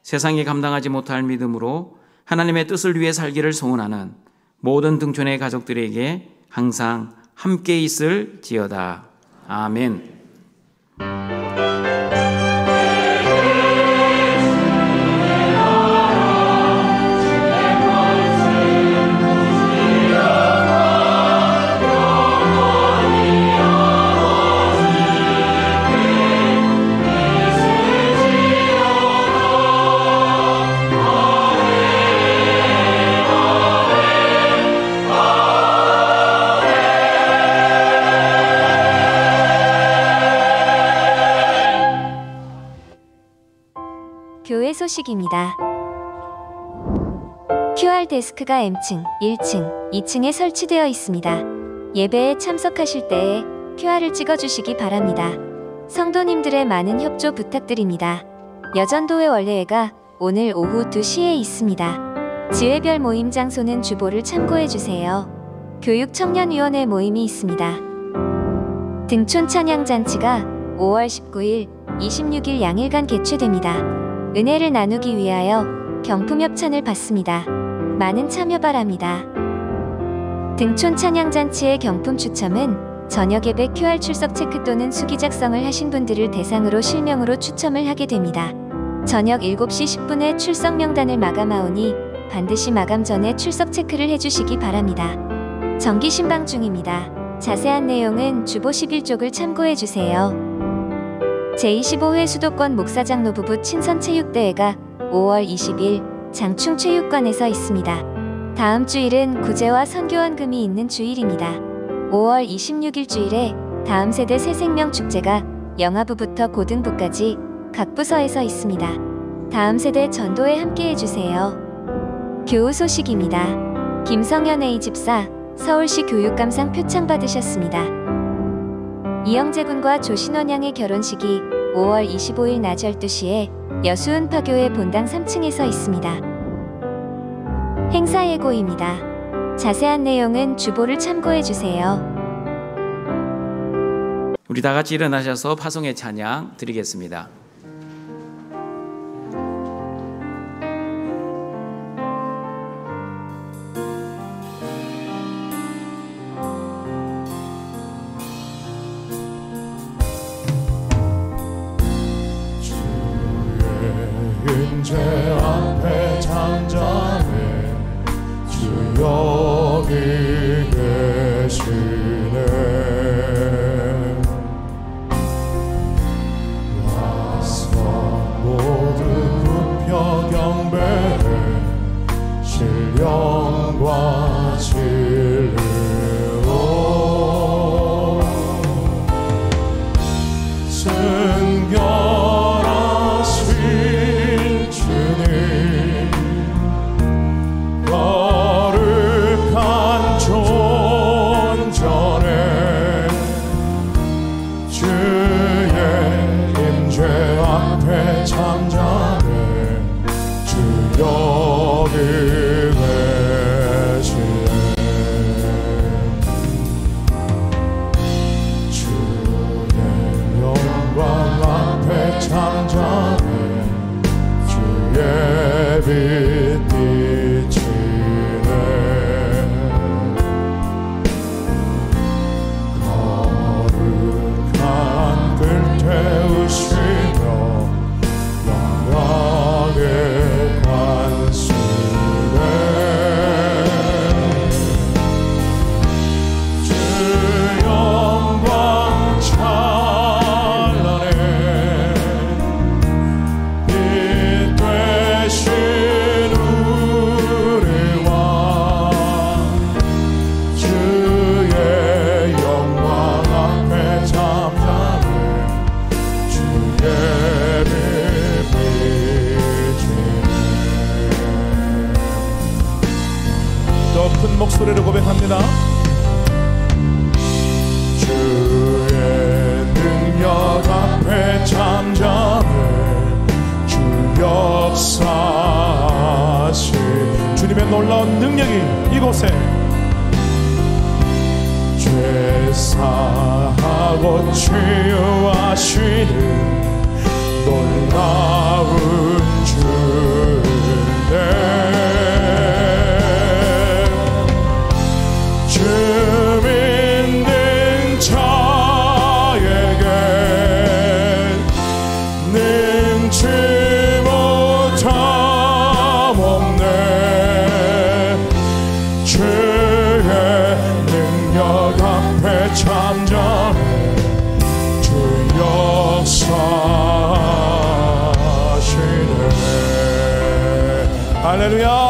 세상이 감당하지 못할 믿음으로 하나님의 뜻을 위해 살기를 소원하는 모든 등촌의 가족들에게 항상 함께 있을지어다. 아멘. 교회 소식입니다. QR 데스크가 M층, 1층, 2층에 설치되어 있습니다. 예배에 참석하실 때에 QR을 찍어주시기 바랍니다. 성도님들의 많은 협조 부탁드립니다. 여전도회 원례회가 오늘 오후 2시에 있습니다. 지회별 모임 장소는 주보를 참고해주세요. 교육청년위원회 모임이 있습니다. 등촌 찬양잔치가 5월 19일, 26일 양일간 개최됩니다. 은혜를 나누기 위하여 경품 협찬을 받습니다. 많은 참여 바랍니다. 등촌 찬양잔치의 경품 추첨은 저녁 예배 QR 출석 체크 또는 수기 작성을 하신 분들을 대상으로 실명으로 추첨을 하게 됩니다. 저녁 7시 10분에 출석 명단을 마감하오니 반드시 마감 전에 출석 체크를 해주시기 바랍니다. 정기 신방 중입니다. 자세한 내용은 주보 11쪽을 참고해주세요. 제25회 수도권 목사장로 부부 친선체육대회가 5월 20일 장충체육관에서 있습니다. 다음 주일은 구제와 선교원금이 있는 주일입니다. 5월 26일 주일에 다음 세대 새생명축제가 영아부부터 고등부까지 각 부서에서 있습니다. 다음 세대 전도에 함께 해주세요. 교우 소식입니다. 김성현 A집사 서울시 교육감상 표창 받으셨습니다. 이영재 군과 조신원 양의 결혼식이 5월 25일 낮 12시에 여수은파교회 본당 3층에서 있습니다. 행사 예고입니다. 자세한 내용은 주보를 참고해주세요. 우리 다 같이 일어나셔서 파송의 찬양 드리겠습니다. 제 앞에 잠잠해 주 여기 계시네. 와서 모두 굽혀 경배해 신령과 진리로 여기 계시네. 더 큰 목소리로 고백합니다. 주의 능력 앞에 잠잠해 주 역사하신 주님의 놀라운 능력이 이곳에 죄 사하고 치유하시는 놀라운 주네. 주 믿는 자에게 능치 못함 없네. 주의 능력 앞에 잠잠해 주 역사하시네. 할렐루야.